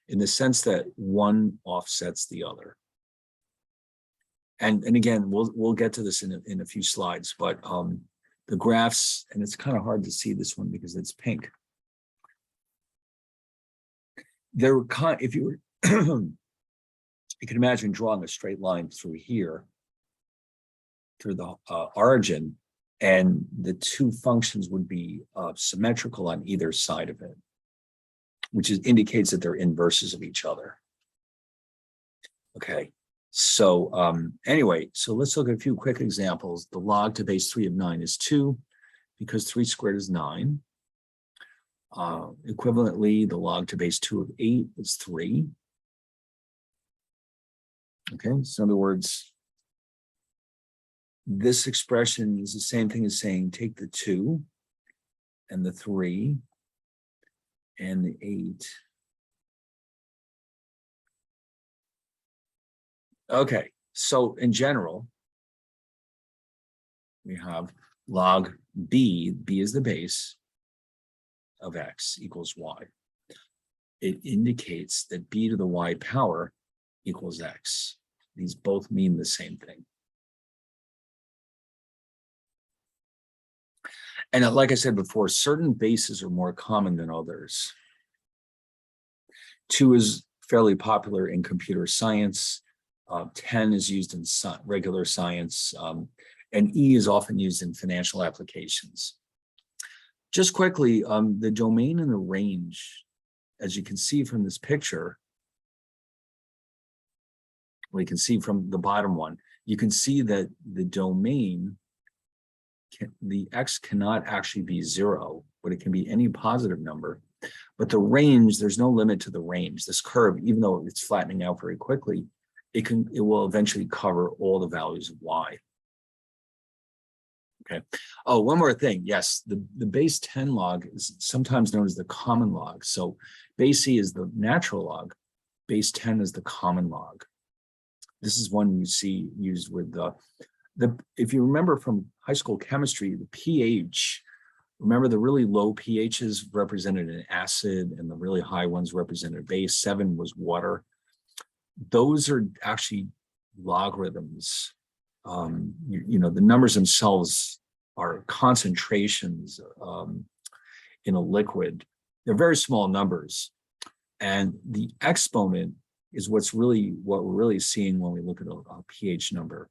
in the sense that one offsets the other. And again, we'll get to this in a few slides, but the graphs, and it's kind of hard to see this one because it's pink. If you were, you can imagine drawing a straight line through here, through the origin, and the two functions would be symmetrical on either side of it, which indicates that they're inverses of each other. Okay, so anyway, so let's look at a few quick examples. The log to base 3 of 9 is 2, because 3 squared is 9. Equivalently, the log to base 2 of 8 is 3. Okay, so in other words, this expression is the same thing as saying take the 2 and the 3 and the 8. Okay, so in general, we have log b is the base of x equals y. It indicates that b to the y power equals x. These both mean the same thing. And like I said before, certain bases are more common than others. 2 is fairly popular in computer science. 10 is used in regular science, and E is often used in financial applications. Just quickly, the domain and the range, as you can see from this picture, we can see from the bottom one, you can see that the domain, the x cannot actually be 0, but it can be any positive number. But the range, there's no limit to the range. This curve, even though it's flattening out very quickly, it will eventually cover all the values of y. Okay. Oh, one more thing. Yes, the base 10 log is sometimes known as the common log. So base e is the natural log. Base 10 is the common log. This is one you see used with If you remember from high school chemistry, the pH, remember the really low pHs represented an acid and the really high ones represented a base. 7 was water. Those are actually logarithms. The numbers themselves are concentrations in a liquid. They're very small numbers. And the exponent is what we're really seeing when we look at a pH number.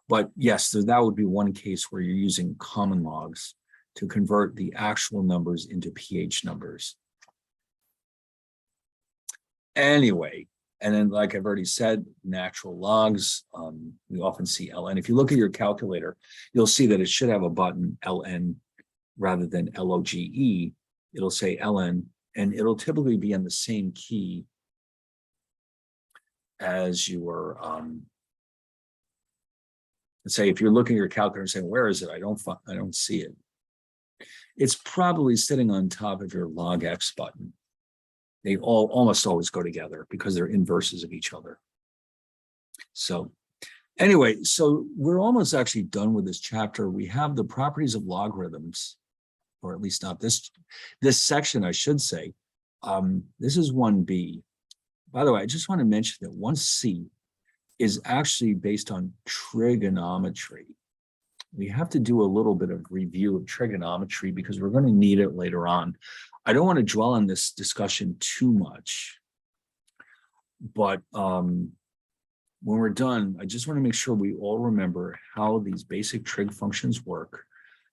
But yes, that would be one case where you're using common logs to convert the actual numbers into pH numbers. Anyway, and then like I've already said, natural logs, we often see ln. If you look at your calculator, you'll see that it should have a button ln rather than loge. It'll say ln, and it'll typically be in the same key as your, let's say if you're looking at your calculator and saying, where is it? I don't see it. It's probably sitting on top of your log x button. They almost always go together because they're inverses of each other. So anyway, so we're almost actually done with this chapter. We have the properties of logarithms, or at least not this section, I should say. This is 1b. By the way, I just want to mention that 1c is actually based on trigonometry. We have to do a little bit of review of trigonometry because we're going to need it later on. I don't want to dwell on this discussion too much, but when we're done, I just want to make sure we all remember how these basic trig functions work,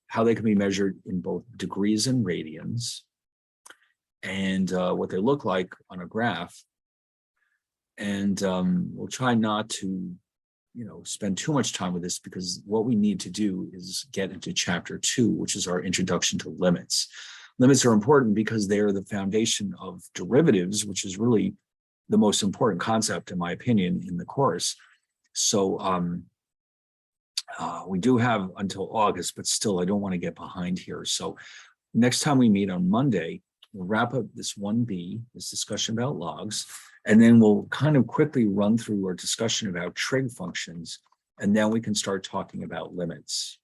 how they can be measured in both degrees and radians, and what they look like on a graph. And we'll try not to spend too much time with this because what we need to do is get into chapter 2, which is our introduction to limits. Limits are important because they are the foundation of derivatives, which is really the most important concept, in my opinion, in the course. So we do have until August, but still, I don't want to get behind here. So next time we meet on Monday, we'll wrap up this 1b, this discussion about logs, and then we'll kind of quickly run through our discussion about trig functions, and then we can start talking about limits.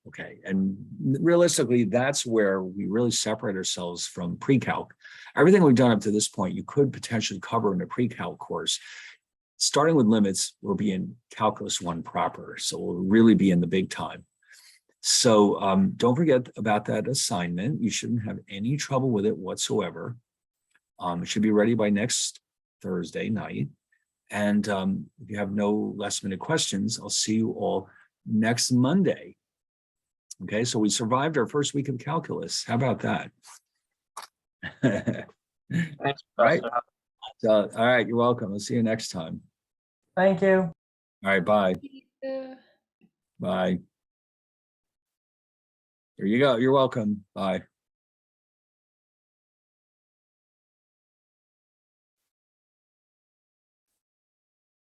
Okay, and realistically, that's where we really separate ourselves from pre-calc. Everything we've done up to this point, you could potentially cover in a pre-calc course. Starting with limits, we'll be in Calculus 1 proper, so we'll really be in the big time. So don't forget about that assignment. You shouldn't have any trouble with it whatsoever. It should be ready by next Thursday night. And if you have no last-minute questions, I'll see you all next Monday. Okay, so we survived our first week of calculus. How about that? Thanks, All right. Professor. So, all right, you're welcome. I'll see you next time. Thank you. All right, bye. Yeah. Bye. There you go. You're welcome. Bye.